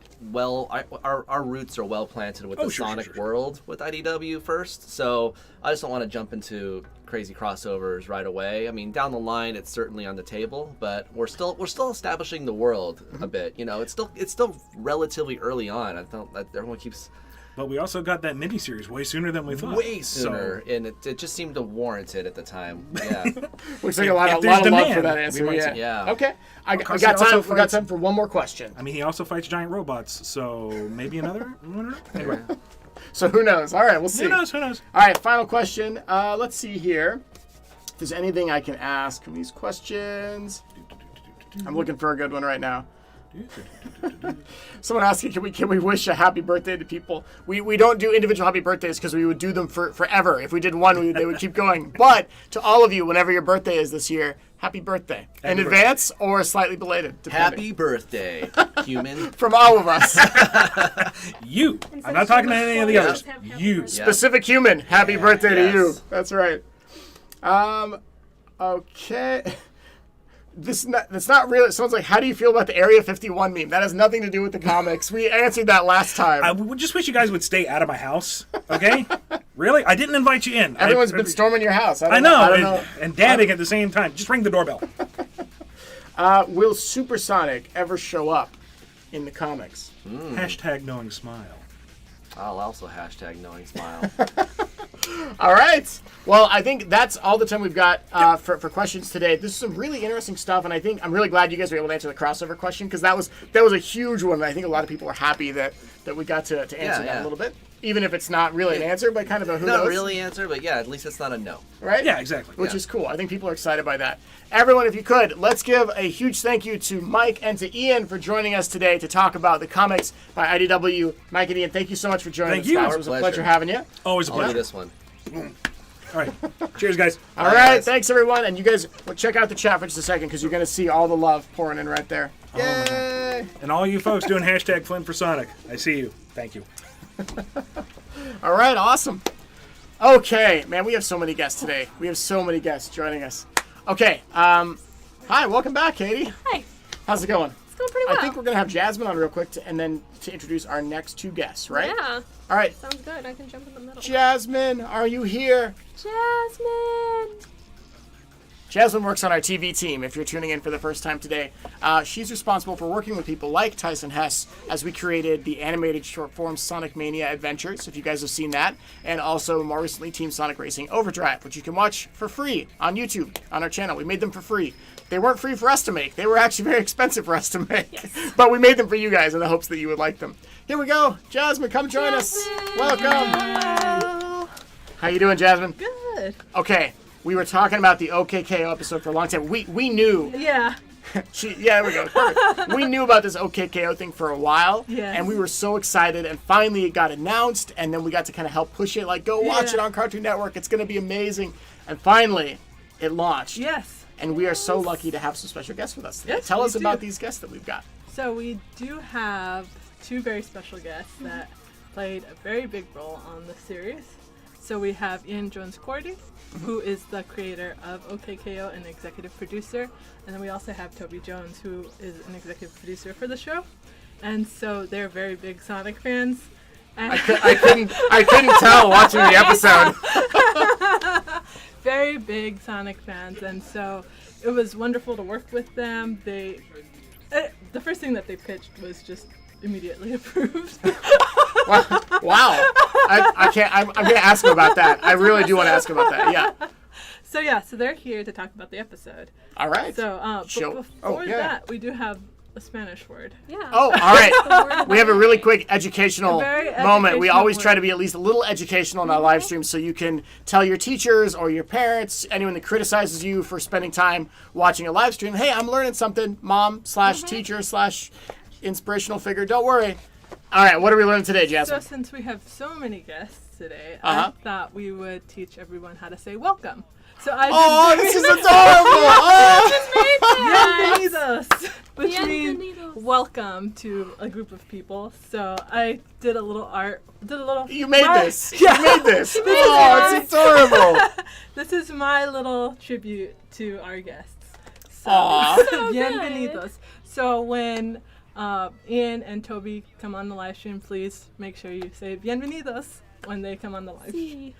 our roots are well planted with the Sonic world with IDW first. So, I just don't want to jump into crazy crossovers right away. I mean, down the line, it's certainly on the table, but we're still establishing the world a bit. You know, it's still relatively early on. I felt that everyone keeps... But we also got that miniseries way sooner than we thought. Way sooner, and it just seemed to warrant it at the time. Yeah. Looks like a lot of there's love for demand, that answer. we might Yeah. Okay. We course, got he also time. We got fights- time for one more question. I mean, he also fights giant robots, so maybe another? I don't know. Anyway, So who knows? All right, we'll see. who knows? Who knows? All right, final question. Let's see here. If there's anything I can ask from these questions. I'm looking for a good one right now. Someone asking, can we wish a happy birthday to people? We don't do individual happy birthdays because we would do them forever. If we did one, they would keep going. But to all of you, whenever your birthday is this year, happy birthday. In advance or slightly belated. Depending. Happy birthday, human. From all of us. You. I'm not talking to any of the Yeah. others. You. Specific human. Happy birthday to you. Yes. That's right. Okay. That's not real. Someone's like, how do you feel about the Area 51 meme? That has nothing to do with the comics. We answered that last time. I would just wish you guys would stay out of my house, okay? Really? I didn't invite you in. Everyone's been storming your house. I know, I don't know. and dabbing at the same time. Just ring the doorbell. Will Supersonic ever show up in the comics? Hashtag knowing smile. I'll also hashtag knowing smile. All right. Well, I think that's all the time we've got for questions today. This is some really interesting stuff, and I think I'm really glad you guys were able to answer the crossover question because that was a huge one. And I think a lot of people are happy that we got to answer that a little bit, even if it's not really an answer, but kind of a who knows. Not really answer, but yeah, at least it's not a no. Right? Yeah, exactly. Which is cool. I think people are excited by that. Everyone, if you could, let's give a huge thank you to Mike and to Ian for joining us today to talk about the comics by IDW. Mike and Ian, thank you so much for joining Thank us, you. guys. Our It was a pleasure. pleasure having you. Always a I'll do pleasure. this one. All right. Cheers, guys. All Bye, right, guys. thanks everyone, and you guys check out the chat for just a second because you're going to see all the love pouring in right there. Yay! And all you folks doing hashtag Flynn for Sonic, I see you. Thank you. All right, awesome. Okay, man, we have so many guests today. We have so many guests joining us. Okay, hi, welcome back, Katie. Hi. How's it going? It's going pretty well. I think we're going to have Jasmine on real quick and then to introduce our next two guests, right? Yeah. All right, Sounds good. I can jump in the middle. Jasmine, are you here? Jasmine. Jasmine works on our TV team, if you're tuning in for the first time today. She's responsible for working with people like Tyson Hess as we created the animated short form Sonic Mania Adventures, if you guys have seen that, and also more recently Team Sonic Racing Overdrive, which you can watch for free on YouTube, on our channel. We made them for free. They weren't free for us to make. They were actually very expensive for us to make. Yes. But we made them for you guys in the hopes that you would like them. Here we go. Jasmine, come join us. Welcome. Hello. How you doing, Jasmine? Good. Okay. We were talking about the OKKO episode for a long time. We knew. Yeah. Yeah, there we go. Perfect. We knew about this OKKO thing for a while, Yes. and we were so excited. And finally, it got announced, and then we got to kind of help push it. Like, go watch Yeah. it on Cartoon Network. It's going to be amazing. And finally, it launched. Yes. And we are so lucky to have some special guests with us today. Yes, Tell we us about do. these guests that we've got. So we do have two very special guests that played a very big role on the series. So we have Ian Jones-Cordy, who is the creator of OKKO and executive producer. And then we also have Toby Jones, who is an executive producer for the show. And so they're very big Sonic fans. And I couldn't tell watching the episode. very big Sonic fans, and so it was wonderful to work with them. The first thing that they pitched was just immediately approved. Wow. I can't. I'm going to ask them about that. I really do want to ask them about that. Yeah. So they're here to talk about the episode. All right. So, Show- but oh, before yeah. that, we do have a Spanish word. Yeah. Oh, all right. We have a really quick educational A very moment. We educational always try one. to be at least a little educational in our live stream so you can tell your teachers or your parents, anyone that criticizes you for spending time watching a live stream, hey, I'm learning something, mom/teacher/inspirational figure. Don't worry. All right, what are we learning today, So Jasmine? since we have so many guests today, Uh-huh. I thought we would teach everyone how to say welcome. So I Oh, this is adorable. Oh. Bienvenidos, which means Bienvenidos. welcome to a group of people. So I did a little art. You made this. Yeah. You made this. Oh, it's adorable. This is my little tribute to our guests. So, Aw. So bienvenidos. So when Ian and Toby come on the live stream, please make sure you say bienvenidos when they come on the live stream. Sí.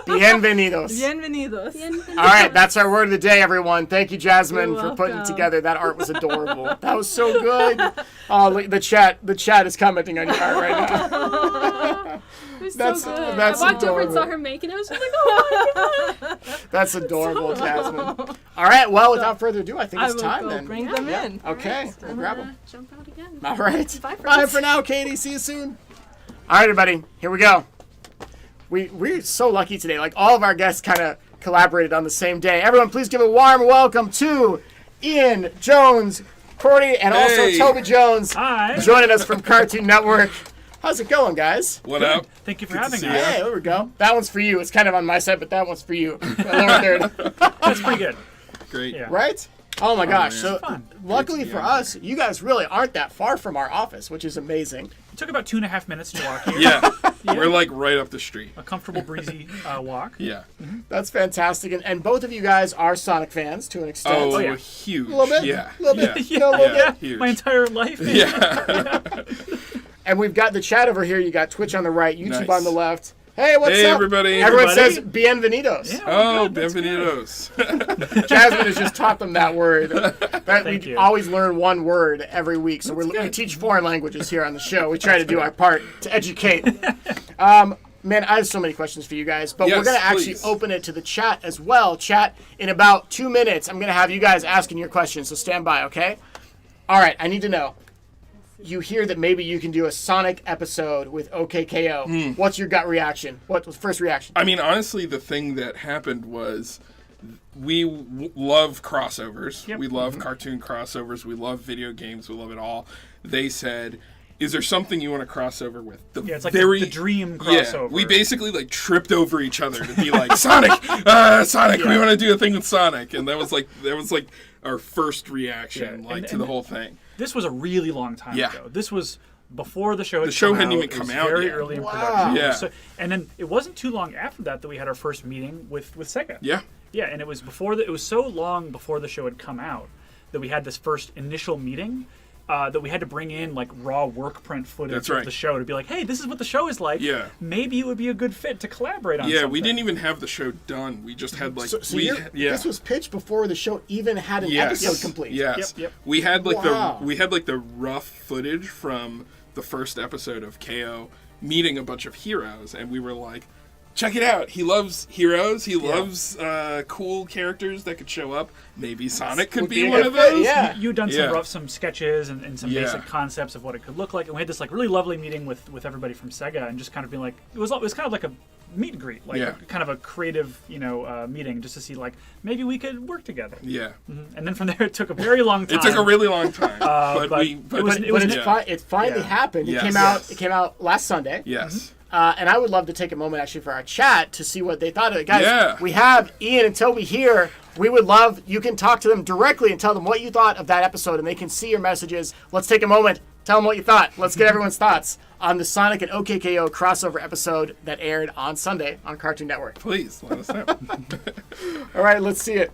Bienvenidos. Bienvenidos. All right, that's our word of the day, everyone. Thank you, Jasmine, You're for putting it welcome. together. That art was adorable. That was so good. Oh, look, the chat is commenting on your art right now. It was That's- so good. that's I walked over and saw adorable. her making it. I was just like, oh my god. That's adorable, Jasmine. All right, well, without further ado, I think I it's will time go then. bring them in. Okay, we'll I'm grab gonna them. jump out again. All right. Bye, Bye friends. for now, Katie. See you soon. All right, everybody. Here we go. We're so lucky today. Like, all of our guests kind of collaborated on the same day. Everyone, please give a warm welcome to Ian Jones, Cordy, and also Hey. Toby Jones Hi. joining us from Cartoon Network. How's it going, guys? What up? Thank you for Good to having see us. ya. Hey, there we go. That one's for you. It's kind of on my side, but that one's for you. Lower third. That's pretty good. Great. Yeah. Right? Oh my gosh. man. So Fun. luckily Great to for be on us, you guys really aren't that far from our office, which is amazing. It took about 2.5 minutes to walk here. Yeah. We're like right up the street. A comfortable, breezy walk. Yeah. That's fantastic. And both of you guys are Sonic fans to an extent. Oh, yeah. huge. A little bit? Yeah. A little bit? Yeah. No, a little Yeah. bit? Huge. My entire life. Yeah. And we've got the chat over here. You got Twitch on the right, YouTube Nice. on the left. Hey, what's Hey, up? everybody. Everyone Everybody. says bienvenidos. Yeah, Oh, good, that's good. bienvenidos. Jasmine has just taught them that word. That Thank we you. always learn one word every week. So we teach foreign languages here on the show. We try to do our part to educate. Man, I have so many questions for you guys, but we're Yes, going to actually please. open it to the chat as well. Chat, in about 2 minutes, I'm going to have you guys asking your questions, so stand by, okay? All right, I need to know. You hear that maybe you can do a Sonic episode with OKKO. What's your gut reaction? What was first reaction? I mean, honestly, the thing that happened was we love crossovers. Yep. We love cartoon crossovers. We love video games. We love it all. They said, is there something you want to cross over with? Yeah, it's like the dream crossover. Yeah, we basically like tripped over each other to be like, Sonic, Sonic, we want to do a thing with Sonic. And that was like our first reaction Yeah, to the whole thing. This was a really long time Yeah. ago. This was before the show had The show come hadn't out. even It come was out very yet. early in Wow. production. Yeah. So, and then it wasn't too long after that we had our first meeting with Sega. Yeah. Yeah, and it was it was so long before the show had come out that we had this first initial meeting that we had to bring in like raw work print footage That's of right. the show to be like, hey, this is what the show is like. Yeah. Maybe it would be a good fit to collaborate on Yeah, something. we didn't even have the show done. We just had like This was pitched before the show even had an episode complete. Yes. Yep. We had like Wow. the rough footage from the first episode of KO meeting a bunch of heroes, and we were like, check it out. He loves heroes. He loves cool characters that could show up. Maybe Sonic could Would be be a one good of fit, those. yeah. You'd done Yeah. some sketches and some Yeah. basic concepts of what it could look like, and we had this like really lovely meeting with everybody from Sega, and just kind of being like, it was kind of like a meet and greet, like Yeah. kind of a creative meeting, just to see like maybe we could work together. Yeah. And then from there it took a very long time. It took a really long time, but but we. it was- It finally Yeah. happened. It Yes. came out. Yes. It came out last Sunday. Yes. And I would love to take a moment actually for our chat to see what they thought of it. Guys, Yeah. we have Ian and Toby here. We would love, you can talk to them directly and tell them what you thought of that episode, and they can see your messages. Let's take a moment, tell them what you thought. Let's get everyone's thoughts on the Sonic and OKKO crossover episode that aired on Sunday on Cartoon Network. Please let us know. All right, let's see it.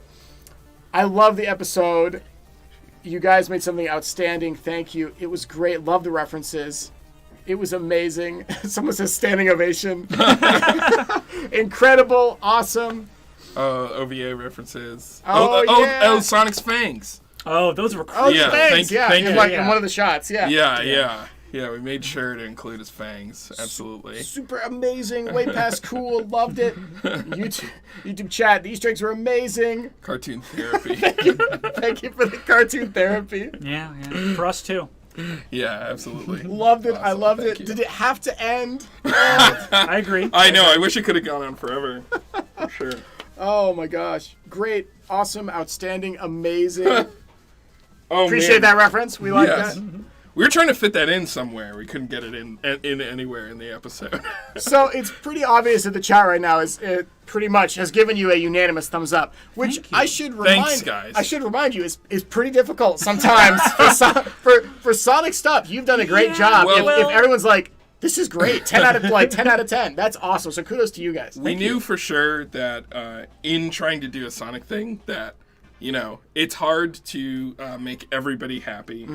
I love the episode. You guys made something outstanding. Thank you. It was great. Love the references. It was amazing. Someone says standing ovation. Incredible. Awesome. OVA references. Oh, yeah. Oh, Sonic's fangs. Oh, those were Oh, Yeah, thanks. thank in you. like Yeah. in one of the shots. Yeah. Yeah, we made sure to include his fangs. Absolutely. Super amazing. Way past cool. Loved it. YouTube chat. The Easter eggs were amazing. Cartoon therapy. Thank you for the cartoon therapy. yeah, for us too. Yeah, absolutely. Loved it. I Awesome, loved thank it. you. Did it have to end? I agree. I know. I wish it could have gone on forever. For sure. Oh my gosh. Great. Awesome. Outstanding. Amazing. Oh, Appreciate man. that reference. We like Yes. that. We were trying to fit that in somewhere. We couldn't get it in anywhere in the episode. So it's pretty obvious that the chat right now is pretty much has given you a unanimous thumbs up, which Thank you. I should remind Thanks, guys. I should remind you is pretty difficult sometimes for Sonic stuff. You've done a great Yeah, job. well- If everyone's like, this is great, 10 out of 10, that's awesome. So kudos to you guys. We knew for sure that in trying to do a Sonic thing that, it's hard to make everybody happy.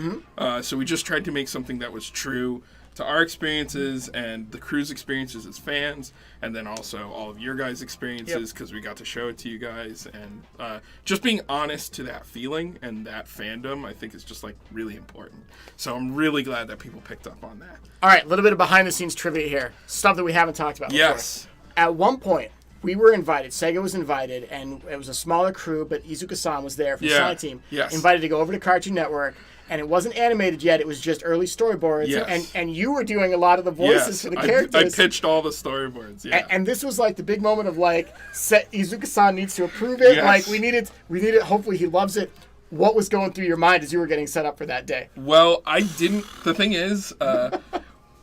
So we just tried to make something that was true to our experiences and the crew's experiences as fans, and then also all of your guys' experiences because we got to show it to you guys. And just being honest to that feeling and that fandom, I think is just like really important. So I'm really glad that people picked up on that. All right, a little bit of behind the scenes trivia here. Stuff that we haven't talked about before. Yes. At one point, we were invited, Sega was invited, and it was a smaller crew, but Izuka-san was there from the Yeah, Sonic team. yes. Invited to go over to Cartoon Network, and it wasn't animated yet, it was just early storyboards. Yes. And you were doing a lot of the voices for the I characters. pitched all the storyboards. Yeah. And this was like the big moment of like, Izuka-san needs to approve it. Yes. Like, we need it, hopefully he loves it. What was going through your mind as you were getting set up for that day? Well, I didn't. The thing is,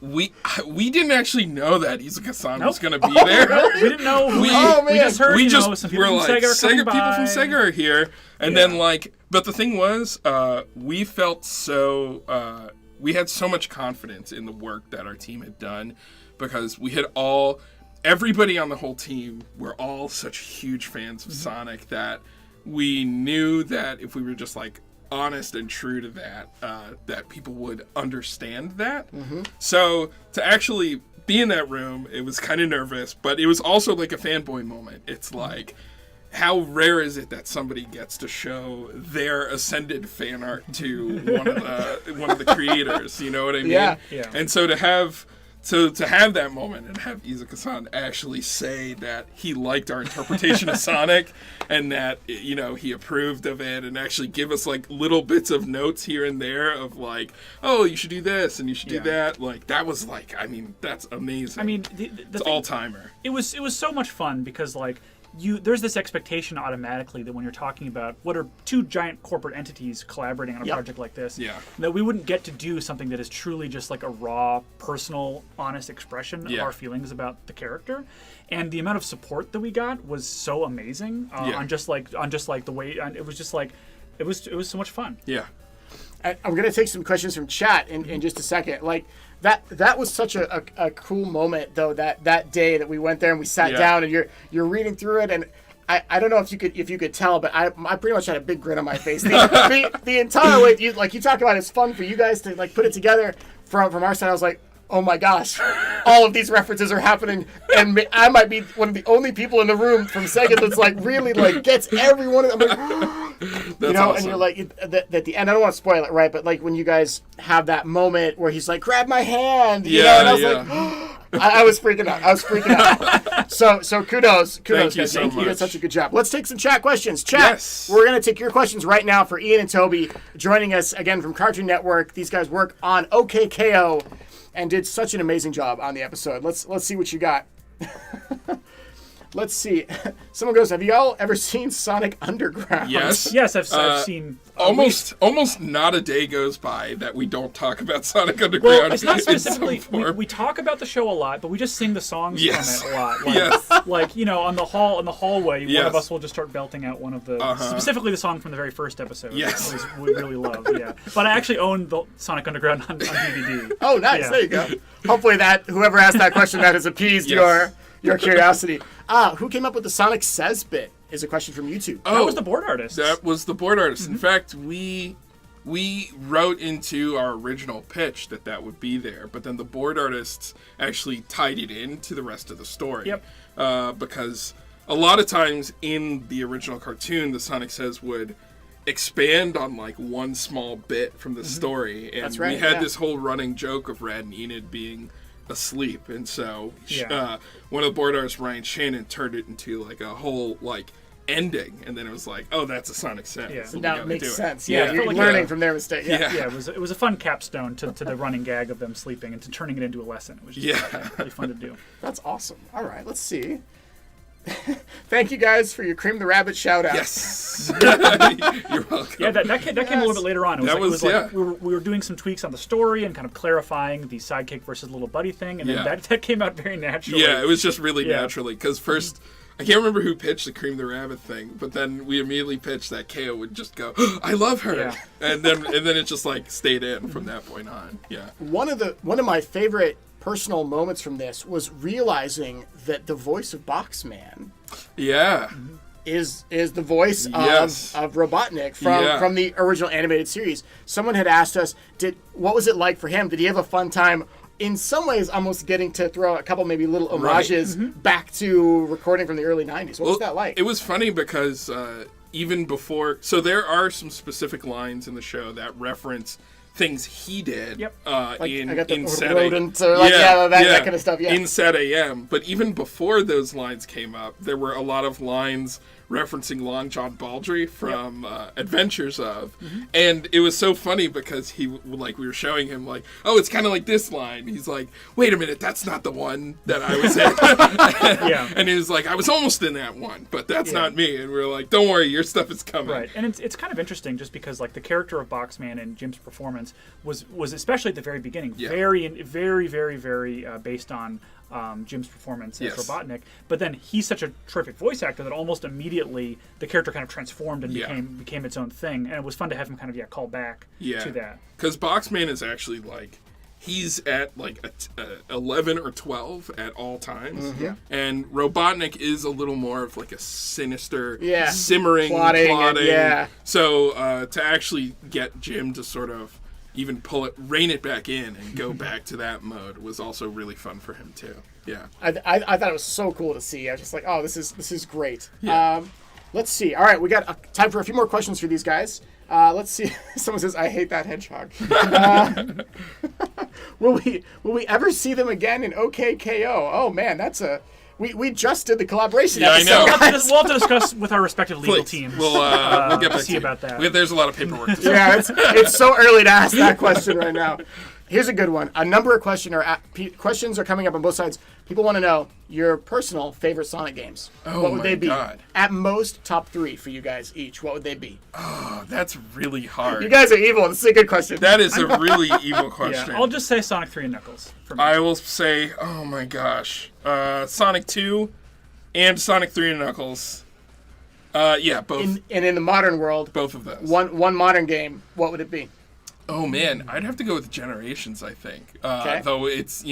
we didn't actually know that Izuka-san was going to be there. We didn't know. We- We just heard. We just some people were from like, Sega are coming people from by. Sega are here, and then like, but the thing was, we felt so. we had so much confidence in the work that our team had done because we had everybody on the whole team were all such huge fans of Sonic that we knew that if we were just like honest and true to that, that people would understand that. So to actually be in that room, it was kind of nervous, but it was also like a fanboy moment. It's like, how rare is it that somebody gets to show their ascended fan art to one of the creators? You know what I mean? Yeah. And so to have that moment and have Izuka-san actually say that he liked our interpretation of Sonic and that, you know, he approved of it and actually give us like little bits of notes here and there of like, oh, you should do this and you should do that. Like, that was like, I mean, that's amazing. I mean, it's all-timer. It was so much fun because like there's this expectation automatically that when you're talking about what are two giant corporate entities collaborating on a project like this, that we wouldn't get to do something that is truly just like a raw, personal, honest expression of our feelings about the character. And the amount of support that we got was so amazing on just like the way, and it was just like it was so much fun. Yeah. I'm gonna take some questions from chat in just a second. Like that was such a cool moment though, that day that we went there and we sat down and you're reading through it, and I don't know if you could tell, but I pretty much had a big grin on my face the entire way. You talk about it's fun for you guys to like put it together. From our side, I was like, oh my gosh, all of these references are happening, and I might be one of the only people in the room from Sega that's like really like gets everyone. I'm like, you know, awesome. And you're like at the end. I don't want to spoil it, right? But like when you guys have that moment where he's like, grab my hand, you know, and I was like, I was freaking out. So kudos, Thank you guys. so much. You did such a good job. Let's take some chat questions. Chat. We're gonna take your questions right now for Ian and Toby joining us again from Cartoon Network. These guys work on OKKO. And did such an amazing job on the episode. Let's see what you got. Let's see. Someone goes, have you all ever seen Sonic Underground? Yes. Yes, I've seen. Almost not a day goes by that we don't talk about Sonic Underground. Well, it's not specifically. We talk about the show a lot, but we just sing the songs from it a lot. Like, like, you know, in the hallway, one of us will just start belting out one of the specifically the song from the very first episode. Yes, we really love. Yeah, but I actually own the Sonic Underground on DVD. Oh, nice. Yeah. There you go. Hopefully that whoever asked that question that has appeased your curiosity. Who came up with the Sonic Says bit is a question from YouTube. Oh, that was the board artist. That was the board artist. In fact, we wrote into our original pitch that would be there, but then the board artists actually tied it into the rest of the story. Yep. Because a lot of times in the original cartoon, the Sonic Says would expand on like one small bit from the story, and we had this whole running joke of Rad and Enid being asleep, and so one of the board artists, Ryan Shannon, turned it into like a whole like ending, and then it was like, oh, that's a Sonic Says. So now it makes sense. You're like learning from their mistake. It was a fun capstone to the running gag of them sleeping and to turning it into a lesson. It was just really fun to do. That's awesome. All right, let's see. Thank you guys for your Cream the Rabbit shout out. Yes. You're welcome. Yeah, that came a little bit later on. It was like we were doing some tweaks on the story and kind of clarifying the sidekick versus little buddy thing, and then that came out very naturally. Yeah, it was just really naturally, because first, I can't remember who pitched the Cream the Rabbit thing, but then we immediately pitched that KO would just go, oh, I love her. Yeah. And then it just like stayed in from that point on. Yeah. One of my favorite personal moments from this was realizing that the voice of Boxman is the voice of Robotnik from the original animated series. Someone had asked us, what was it like for him? Did he have a fun time? In some ways, almost getting to throw a couple maybe little homages back to recording from the early 90s. What was that like? It was funny because even before... So there are some specific lines in the show that reference things he did in Set rodent, that kind of stuff. Yeah. In Set AM. But even before those lines came up, there were a lot of lines referencing Long John Baldry from Adventures of, and it was so funny because we were showing him like, oh, it's kind of like this line. He's like, wait a minute, that's not the one that I was in. And he was like, I was almost in that one, but that's not me. And we were like, don't worry, your stuff is coming. Right, and it's kind of interesting just because like the character of Boxman and Jim's performance was especially at the very beginning very, very, very, very based on Jim's performance Yes. as Robotnik. But then he's such a terrific voice actor that almost immediately the character kind of transformed and became its own thing. And it was fun to have him kind of call back to that. Because Boxman is actually like, he's at like 11 or 12 at all times. Yeah. And Robotnik is a little more of like a sinister, Yeah. simmering, Plotting plotting. and- yeah. So to actually get Jim to sort of even rein it back in and go back to that mode was also really fun for him too. Yeah. I thought it was so cool to see. I was just like, oh, this is great. Yeah. Let's see. All right, we got time for a few more questions for these guys. Let's see. Someone says, "I hate that hedgehog." Will we ever see them again in OKKO? Oh man, that's a. We just did the collaboration. Yeah, I episode, know. guys. We'll have to discuss with our respective legal Please. teams. We'll get back see to about that. There's a lot of paperwork to Yeah, it's so early to ask that question right now. Here's a good one. A number of questions are coming up on both sides. People want to know your personal favorite Sonic games. Oh What would my they be? God. At most, top 3 for you guys each. What would they be? Oh, that's really hard. You guys are evil. This is a good question. That is a really evil question. Yeah, I'll just say Sonic 3 and Knuckles. For me. I will say, oh my gosh, Sonic 2 and Sonic 3 and Knuckles. Yeah, both. in the modern world, Both of those. one modern game. What would it be? Oh man, I'd have to go with Generations. I think. Okay. Though it's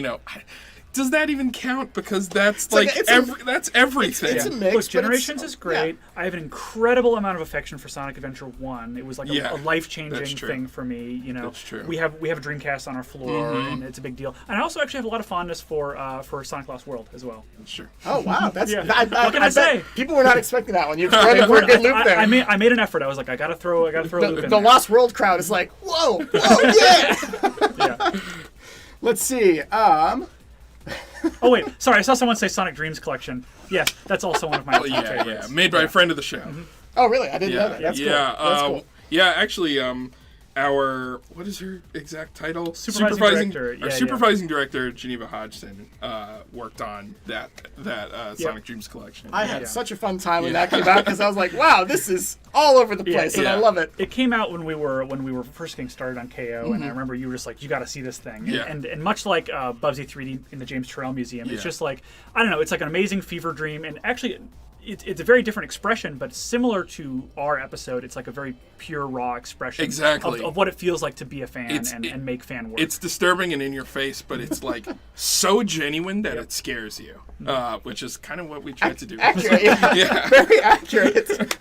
does that even count? Because that's that's everything. It's a mix. Look, but Generations is great. yeah. I have an incredible amount of affection for Sonic Adventure 1. It was like Yeah, a that's life-changing true. thing for me. You know, That's true. We have a Dreamcast on our floor, and it's a big deal. And I also actually have a lot of fondness for Sonic Lost World as well. Sure. Oh wow, that's Yeah. what What can I say? People were not expecting that one. You're running for a good loop there. I made an effort. I was like, I gotta throw a loop the in there. Lost World crowd is like, whoa, yeah. Yeah. Let's see. Oh wait, sorry. I saw someone say Sonic Dreams Collection. Yes, that's also one of my Oh yeah, yeah. favorites. Made by a friend of the show. Oh really? I didn't know Yeah, that. That's yeah. cool. That's cool. Yeah, actually, our what is her exact title? Supervising director. Our Yeah, supervising director, Geneva Hodgson, worked on that Sonic Dreams collection. I had Yeah. such a fun time when that came out because I was like, wow, this is all over the place, and I love it. It came out when we were first getting started on KO, and I remember you were just like, you got to see this thing. Yeah. And much like Bubsy 3D in the James Turrell Museum, it's Yeah. just like, I don't know, it's like an amazing fever dream, and actually. It's a very different expression, but similar to our episode, it's like a very pure, raw expression Exactly. of what it feels like to be a fan and make fan work. It's disturbing and in your face, but it's like so genuine that it scares you, which is kind of what we tried to do. Accurate, yeah. Yeah. Very accurate.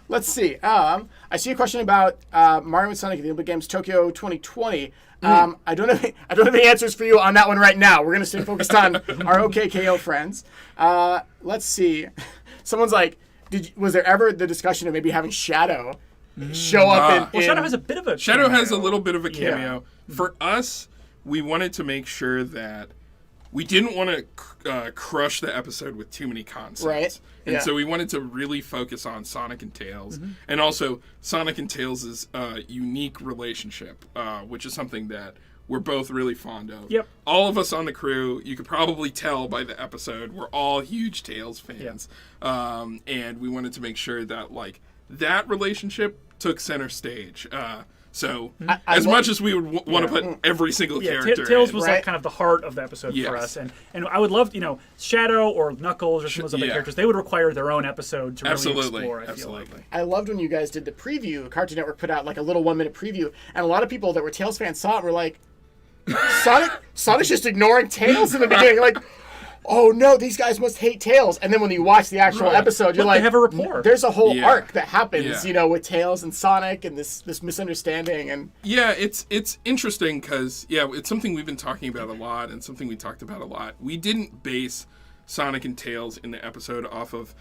Let's see. I see a question about Mario and Sonic at the Olympic Games Tokyo 2020. I don't have any answers for you on that one right now. We're gonna stay focused on our OKKO friends. Let's see. Someone's like, was there ever the discussion of maybe having Shadow show up in? Shadow has a bit of a Shadow has a cameo. little bit of a cameo. For us, we wanted to make sure that we didn't want to crush the episode with too many concepts. Right. And Yeah. so we wanted to really focus on Sonic and Tails. And also Sonic and Tails' unique relationship, which is something that we're both really fond of. Yep. All of us on the crew, you could probably tell by the episode, we're all huge Tails fans. And we wanted to make sure that that relationship took center stage. So as much as we would want to put every single character Tails in, was Right. like kind of the heart of the episode Yes. for us, and I would love, Shadow or Knuckles or some of those other Yeah. characters. They would require their own episode to really Absolutely, explore. I feel absolutely. like. I loved when you guys did the preview. Cartoon Network put out like a little 1-minute preview, and a lot of people that were Tails fans saw it and were like, Sonic's just ignoring Tails in the beginning. Like, oh no, these guys must hate Tails. And then when you watch the actual Right. episode, you're Look, like, they have a rapport. There's a whole Yeah. arc that happens, Yeah. with Tails and Sonic and this misunderstanding. And Yeah, it's interesting because it's something we've been talking about a lot and something we talked about a lot. We didn't base Sonic and Tails in the episode off of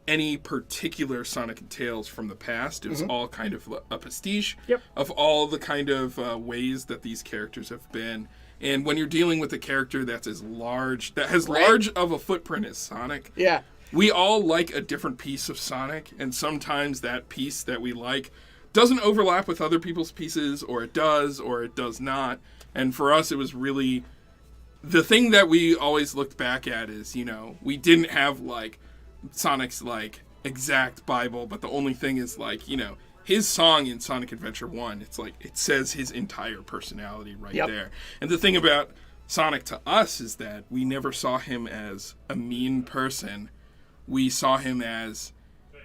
any particular Sonic and Tails from the past. It was all kind of a pastiche of all the kind of ways that these characters have been. And when you're dealing with a character that has large of a footprint as Sonic, yeah, we all like a different piece of Sonic, and sometimes that piece that we like doesn't overlap with other people's pieces, or it does not. And for us, it was really the thing that we always looked back at is, we didn't have Sonic's exact Bible, but the only thing is his song in Sonic Adventure 1, it's it says his entire personality right there. And the thing about Sonic to us is that we never saw him as a mean person. We saw him as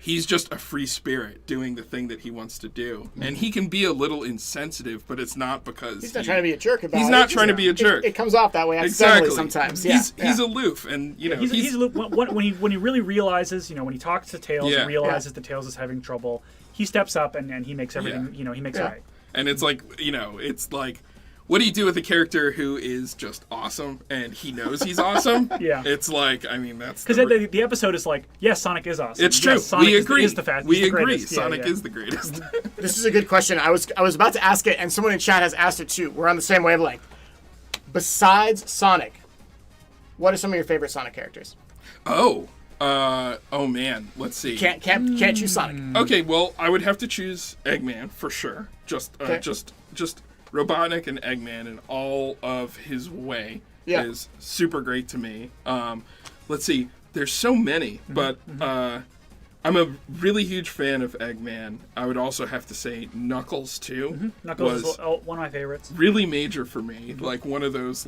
he's just a free spirit doing the thing that he wants to do. And he can be a little insensitive, but it's not because He's not trying to be a jerk about it. He's not trying to be a jerk. It comes off that way accidentally Exactly. sometimes. He's aloof, and he's aloof. When he really realizes, when he talks to Tails and realizes that Tails is having trouble, he steps up and he makes everything, he makes it right. And it's like, it's like, what do you do with a character who is just awesome and he knows he's awesome? Yeah. It's like, that's... Because the episode is like, yes, Sonic is awesome. It's true. Yes, Sonic we agree. Is the fastest. We the agree. Greatest. Sonic is the greatest. This is a good question. I was about to ask it, and someone in chat has asked it too. We're on the same wavelength. Besides Sonic, what are some of your favorite Sonic characters? Oh man, let's see. Can't choose Sonic. Okay, well, I would have to choose Eggman for sure. Just Robotnik and Eggman and all of his way is super great to me. Let's see. There's so many, but I'm a really huge fan of Eggman. I would also have to say Knuckles too. Knuckles is one of my favorites. Really major for me. Like one of those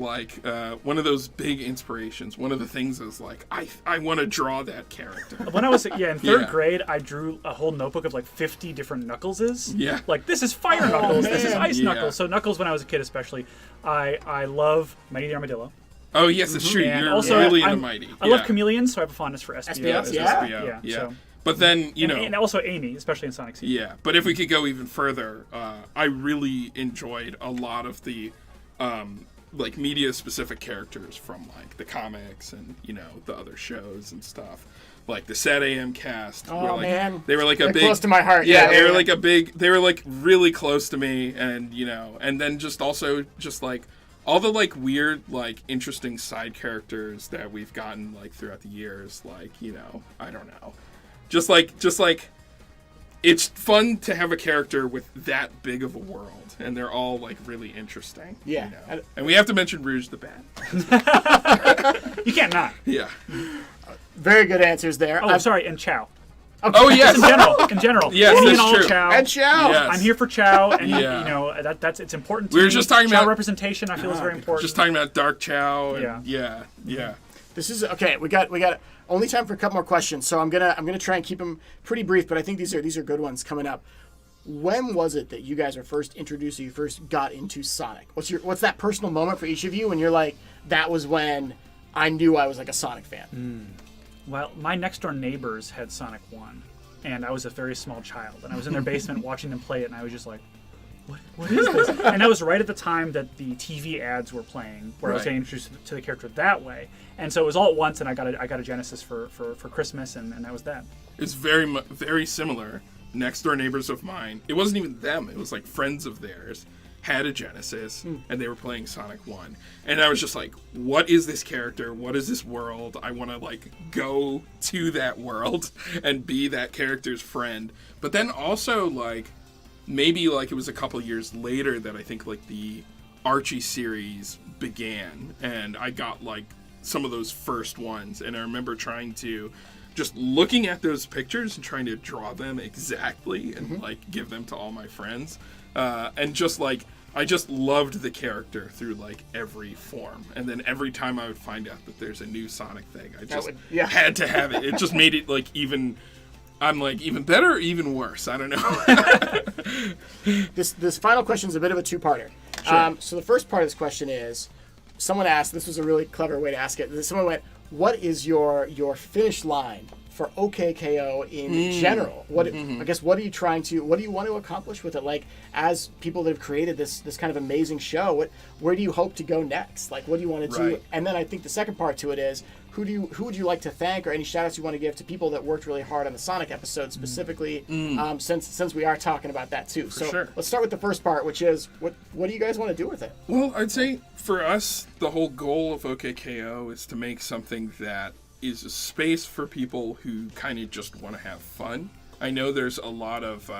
big inspirations. One of the things is like I want to draw that character. When I was in third grade, I drew a whole notebook of like 50 different Knuckleses. Yeah. Like this is Fire Knuckles, this is Ice Yeah. Knuckles. So Knuckles when I was a kid especially, I love Mighty the Armadillo. Oh yes, it's true. And You're also, really into Mighty. I love chameleons, so I have a fondness for SBO. SBO, yeah. So. But then, and also Amy, especially in Sonic Seed. Yeah, but if we could go even further, I really enjoyed a lot of the media-specific characters from like the comics and the other shows and stuff. Like the Sad AM cast. Oh man, they were like They're close to my heart. Yeah, they were like they were like really close to me, and and then just also just like all the like weird like interesting side characters that we've gotten like throughout the years. Like I don't know. Just like, it's fun to have a character with that big of a world, and they're all like really interesting. Yeah, and we have to mention Rouge the Bat. You can't not. Yeah. Very good answers there. Oh, sorry, and Chow. Okay. Oh yes. In general. Yes, Any that's and all true. Chow. And Chow. Yes. I'm here for Chow, and that's it's important to We were me. just talking Chow about representation. I feel is very important. Just talking about Dark Chow. And yeah. This is okay. We got only time for a couple more questions, so I'm gonna try and keep them pretty brief. But I think these are good ones coming up. When was it that you guys were first introduced? Or you first got into Sonic? What's that personal moment for each of you when you're like, that was when I knew I was like a Sonic fan? Well, my next door neighbors had Sonic 1, and I was a very small child, and I was in their basement watching them play it, and I was just like, what is this? And that was right at the time that the TV ads were playing, where I was getting introduced to the character that way. And so it was all at once, and I got a Genesis for Christmas, and that was that. It's very similar. Next door neighbors of mine. It wasn't even them. It was like friends of theirs had a Genesis, and they were playing Sonic 1. And I was just like, what is this character? What is this world? I want to like go to that world and be that character's friend. But then also like maybe like it was a couple years later that I think like the Archie series began, and I got like some of those first ones, and I remember trying to just looking at those pictures and trying to draw them exactly and like give them to all my friends, and just like I just loved the character through like every form, and then every time I would find out that there's a new Sonic thing, I just had to have it. It just made it like even better or even worse. I don't know. This final question is a bit of a two-parter. Sure. So the first part of this question is, someone asked, this was a really clever way to ask it. Someone went, what is your finish line for OKKO in general? What I guess what do you want to accomplish with it? Like, as people that have created this kind of amazing show, where do you hope to go next? Like, what do you want to do? And then I think the second part to it is, who would you like to thank, or any shout outs you want to give to people that worked really hard on the Sonic episode specifically, since we are talking about that too. So let's start with the first part, which is what do you guys want to do with it? Well, I'd say for us, the whole goal of OKKO is to make something that is a space for people who kind of just want to have fun. I know there's a lot of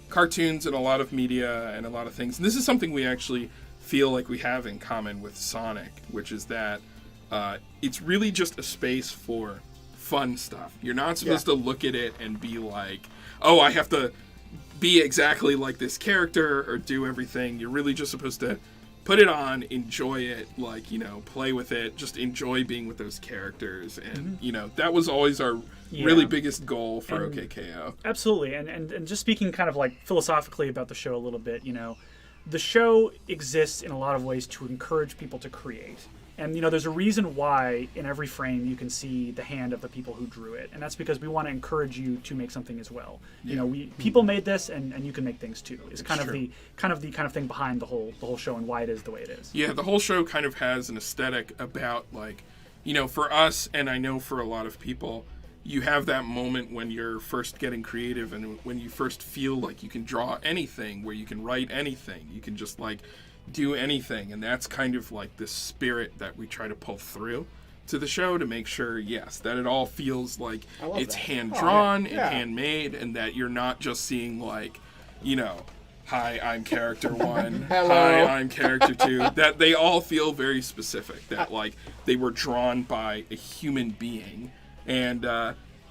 cartoons and a lot of media and a lot of things, and this is something we actually feel like we have in common with Sonic, which is that it's really just a space for fun stuff. You're not supposed to look at it and be like, oh, I have to be exactly like this character or do everything. You're really just supposed to put it on, enjoy it, like, you know, play with it, just enjoy being with those characters. And, you know, that was always our really biggest goal for OKKO. Absolutely. And just speaking kind of like philosophically about the show a little bit, you know, the show exists in a lot of ways to encourage people to create. And, you know, there's a reason why in every frame you can see the hand of the people who drew it. And that's because we want to encourage you to make something as well. You know, people made this and you can make things too. It's kind of the kind of thing behind the whole show and why it is the way it is. Yeah, the whole show kind of has an aesthetic about, like, you know, for us, and I know for a lot of people, you have that moment when you're first getting creative and when you first feel like you can draw anything, where you can write anything, you can just, like, do anything. And that's kind of like the spirit that we try to pull through to the show, to make sure, yes, that it all feels like it's hand-drawn and handmade, and that you're not just seeing, like, you know, hi, I'm character 1, hi, I'm character 2, that they all feel very specific, that, like, they were drawn by a human being. And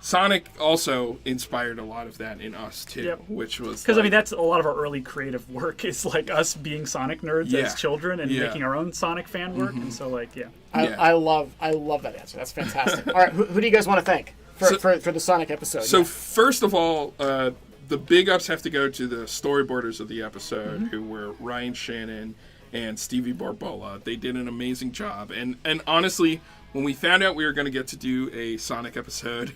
Sonic also inspired a lot of that in us too, which was because, like, I mean, that's a lot of our early creative work, is like us being Sonic nerds as children and making our own Sonic fan work. And so, like, I love that answer. That's fantastic. All right, who do you guys want to thank for the Sonic episode? So first of all, the big ups have to go to the storyboarders of the episode, who were Ryan Shannon and Stevie Barbola. They did an amazing job, and honestly, when we found out we were going to get to do a Sonic episode,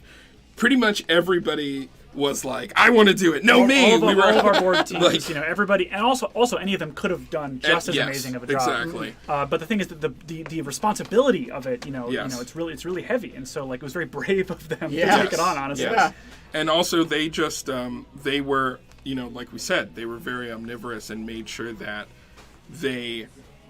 pretty much everybody was like, "I want to do it." No, me. All of our board teams, like, you know, everybody, and also any of them could have done just as amazing of a job. Exactly. But the thing is that the responsibility of it, you know, it's really heavy, and so, like, it was very brave of them to take it on, honestly. Yes. And also, they just they were, you know, like we said, they were very omnivorous and made sure that they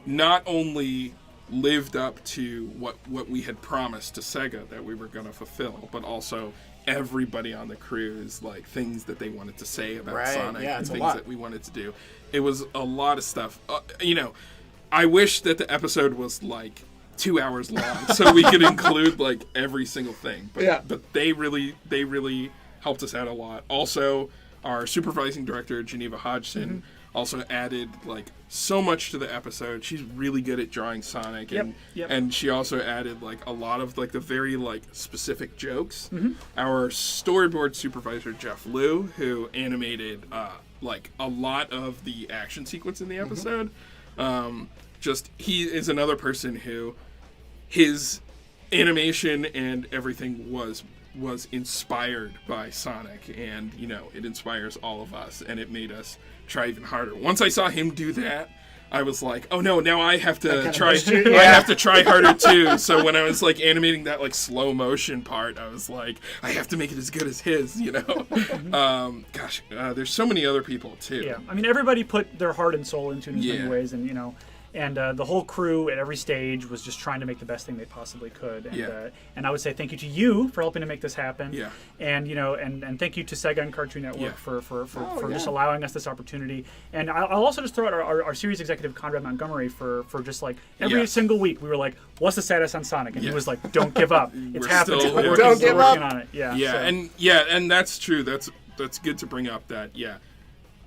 not only lived up to what we had promised to Sega that we were going to fulfill, but also everybody on the crew is, like, things that they wanted to say about Sonic and things that we wanted to do. It was a lot of stuff. You know, I wish that the episode was, like, 2 hours long so we could include, like, every single thing. But they really helped us out a lot. Also, our supervising director, Geneva Hodgson, also added, like, so much to the episode. She's really good at drawing Sonic, and she also added, like, a lot of, like, the very, like, specific jokes. Our storyboard supervisor, Jeff Liu, who animated like a lot of the action sequence in the episode, he is another person who his animation and everything was inspired by Sonic, and, you know, it inspires all of us, and it made us try even harder. Once I saw him do that, I was like, oh no, now I have to try. I have to try harder too. So when I was, like, animating that, like, slow motion part, I was like, I have to make it as good as his, you know. There's so many other people too. Yeah, I mean, everybody put their heart and soul into it in many ways, and, you know. And the whole crew at every stage was just trying to make the best thing they possibly could. And, and I would say thank you to you for helping to make this happen. Yeah. And, you know, and thank you to Sega and Cartoon Network for just allowing us this opportunity. And I'll also just throw out our series executive, Conrad Montgomery, for just, like, every single week we were like, what's the status on Sonic? And he was like, don't give up. It's happening. We're working on it. Yeah. And that's true. That's good to bring up that,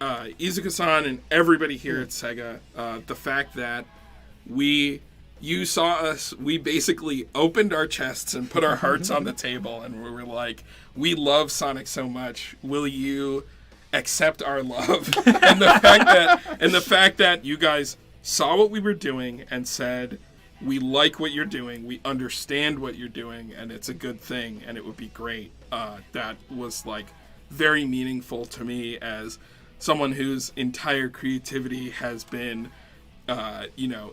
Izuka-san and everybody here at Sega, the fact that you saw us, we basically opened our chests and put our hearts on the table, and we were like, we love Sonic so much, will you accept our love? and the fact that you guys saw what we were doing and said, we like what you're doing, we understand what you're doing, and it's a good thing, and it would be great. That was, like, very meaningful to me as someone whose entire creativity has been,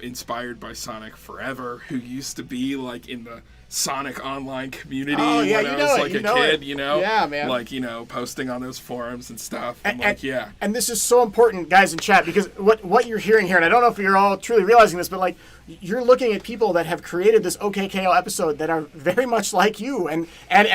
inspired by Sonic forever, who used to be, like, in the Sonic online community when I was, like, a kid, you know? Yeah, man. Like, you know, posting on those forums and stuff. And this is so important, guys in chat, because what you're hearing here, and I don't know if you're all truly realizing this, but, like, you're looking at people that have created this OKKO episode that are very much like you, and at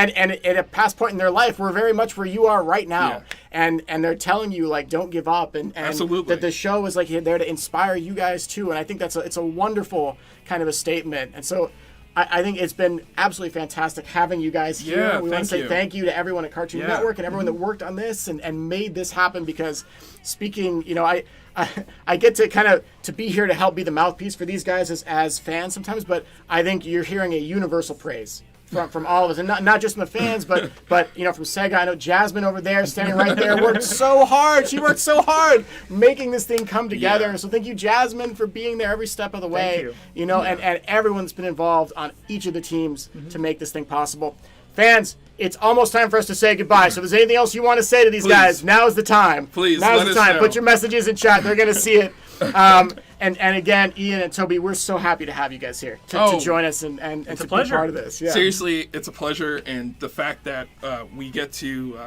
a past point in their life, we're very much where you are right now. And they're telling you, like, don't give up, and Absolutely. That the show is, like, there to inspire you guys too. And I think it's a wonderful kind of a statement. And so I think it's been absolutely fantastic having you guys here. Yeah, We want to thank say you. thank you to everyone at Cartoon Yeah. Network and everyone that worked on this and made this happen, because speaking, I get to kind of to be here to help be the mouthpiece for these guys as fans sometimes, but I think you're hearing a universal praise from all of us, and not just from the fans, but from Sega. I know Jasmine over there, standing right there, worked so hard. She worked so hard making this thing come together. Yeah. So thank you, Jasmine, for being there every step of the way. you. And everyone that's been involved on each of the teams to make this thing possible. Fans, it's almost time for us to say goodbye. So if there's anything else you want to say to these Please. guys, now's the time. Please, now's let the us time. know. Put your messages in chat. They're gonna see it. And again, Ian and Toby, we're so happy to have you guys here to join us and to be pleasure. part of this. Yeah. Seriously, it's a pleasure, and the fact that we get to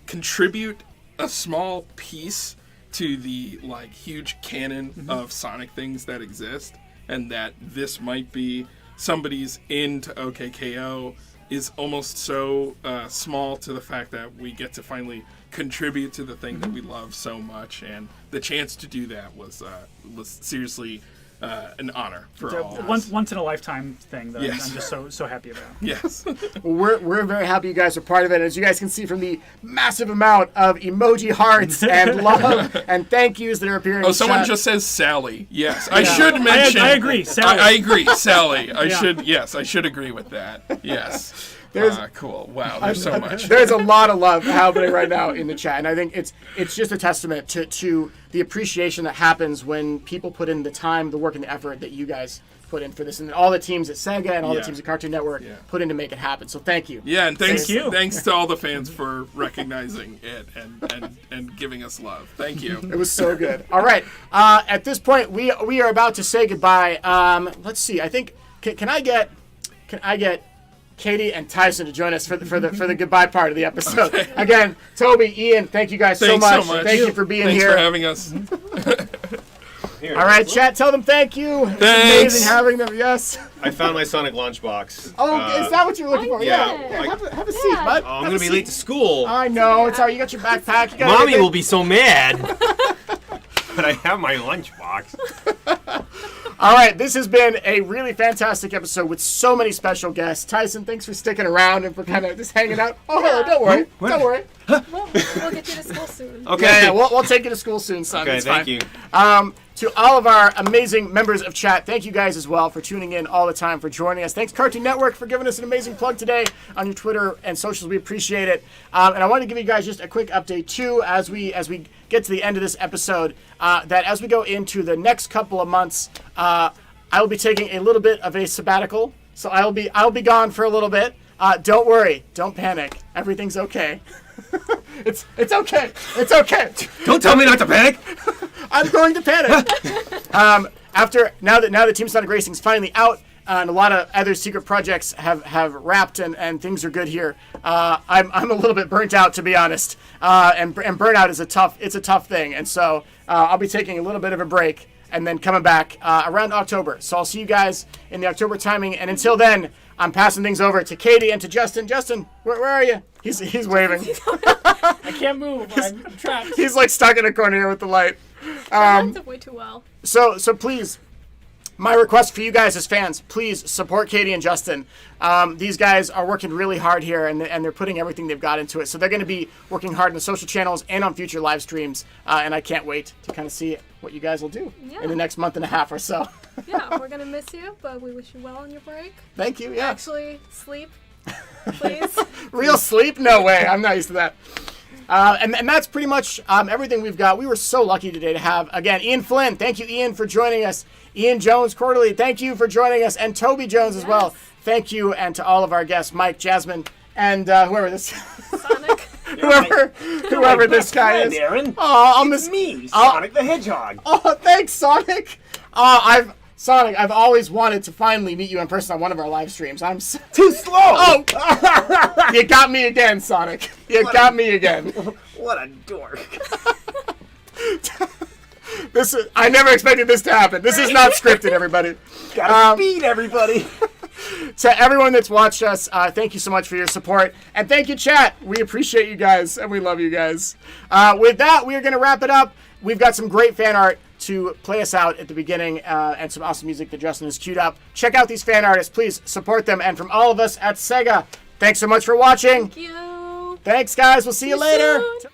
contribute a small piece to the huge canon of Sonic things that exist, and that this might be somebody's into OKKO is almost so small to the fact that we get to finally contribute to the thing that we love so much, and the chance to do that was seriously an honor for all of us. Once in a lifetime thing that Yes. I'm just so happy about. Yes. Well, we're very happy you guys are part of it. As you guys can see from the massive amount of emoji hearts and love and thank yous that are appearing. Oh, in someone chat. just says Sally. Yes, I should mention. I agree, Sally. I agree, Sally. I Yeah. should agree with that. Yes. There's- Cool. Wow. There's so much. There's a lot of love happening right now in the chat, and I think it's just a testament to the appreciation that happens when people put in the time, the work, and the effort that you guys put in for this, and all the teams at Sega and all the Yeah. teams at Cartoon Network Yeah. put in to make it happen. So thank you. Yeah, and thanks, Thank you. thanks to all the fans for recognizing it and giving us love. Thank you. It was so good. All right, at this point we are about to say goodbye. Let's see. I think can I get Katie and Tyson to join us for the goodbye part of the episode. Okay. Again, Toby, Ian, thank you guys Thanks so so much. much. Thank you for being Thanks here. for having us. All right, chat, tell them thank you. It's Thanks. amazing having them. Yes. I found my Sonic lunchbox. Oh, is that what you're looking for? yeah. Have a seat, bud. Oh, I'm gonna be late to school. I know. It's all right. You got your backpack. You got Mommy everything. will be so mad. But I have my lunchbox. All right, this has been a really fantastic episode with so many special guests. Tyson, thanks for sticking around and for kind of just hanging out. Oh, hello, don't worry. Don't worry. We'll get you to school soon. Okay. Yeah, we'll take you to school soon, son. Okay, It's thank fine. you. To all of our amazing members of chat, thank you guys as well for tuning in all the time, for joining us. Thanks, Cartoon Network, for giving us an amazing plug today on your Twitter and socials. We appreciate it. And I want to give you guys just a quick update, too, as we get to the end of this episode, that as we go into the next couple of months, I will be taking a little bit of a sabbatical. So I'll be gone for a little bit. Don't worry. Don't panic. Everything's okay. It's okay. It's okay. Don't tell me not to panic. I'm going to panic. Now that Team Sonic Racing's finally out, and a lot of other secret projects have wrapped and things are good here, I'm a little bit burnt out, to be honest. And burnout is a tough thing, and so I'll be taking a little bit of a break and then coming back around October. So I'll see you guys in the October timing, and until then, I'm passing things over to Katie and to Justin. Justin, where are you? He's waving. I can't move. I'm trapped. He's like stuck in a corner here with the light. Lines up way too well. So please, my request for you guys as fans, please support Katie and Justin. These guys are working really hard here, and they're putting everything they've got into it. So they're going to be working hard on the social channels and on future live streams. And I can't wait to kind of see what you guys will do in the next month and a half or so. Yeah, we're gonna miss you, but we wish you well on your break. Thank you. Yeah. Actually, sleep, please. Real sleep? No way. I'm not used to that. And that's pretty much everything we've got. We were so lucky today to have, again, Ian Flynn. Thank you, Ian, for joining us. Ian Jones Quarterly, thank you for joining us. And Toby Jones as well. Thank you. And to all of our guests, Mike, Jasmine, and whoever this Sonic. whoever this guy is. Aaron. Oh, I'll miss Me, Sonic the Hedgehog. Oh, thanks, Sonic. Sonic, I've always wanted to finally meet you in person on one of our live streams. I'm Too slow. Oh! You got me again, Sonic. You got me again. What a dork. I never expected this to happen. This is not scripted, everybody. Gotta beat everybody. To everyone that's watched us, thank you so much for your support. And thank you, chat. We appreciate you guys, and we love you guys. With that, we are going to wrap it up. We've got some great fan art to play us out at the beginning, and some awesome music that Justin has queued up. Check out these fan artists. Please support them. And from all of us at Sega, thanks so much for watching. Thank you. Thanks, guys. We'll see you later. Soon.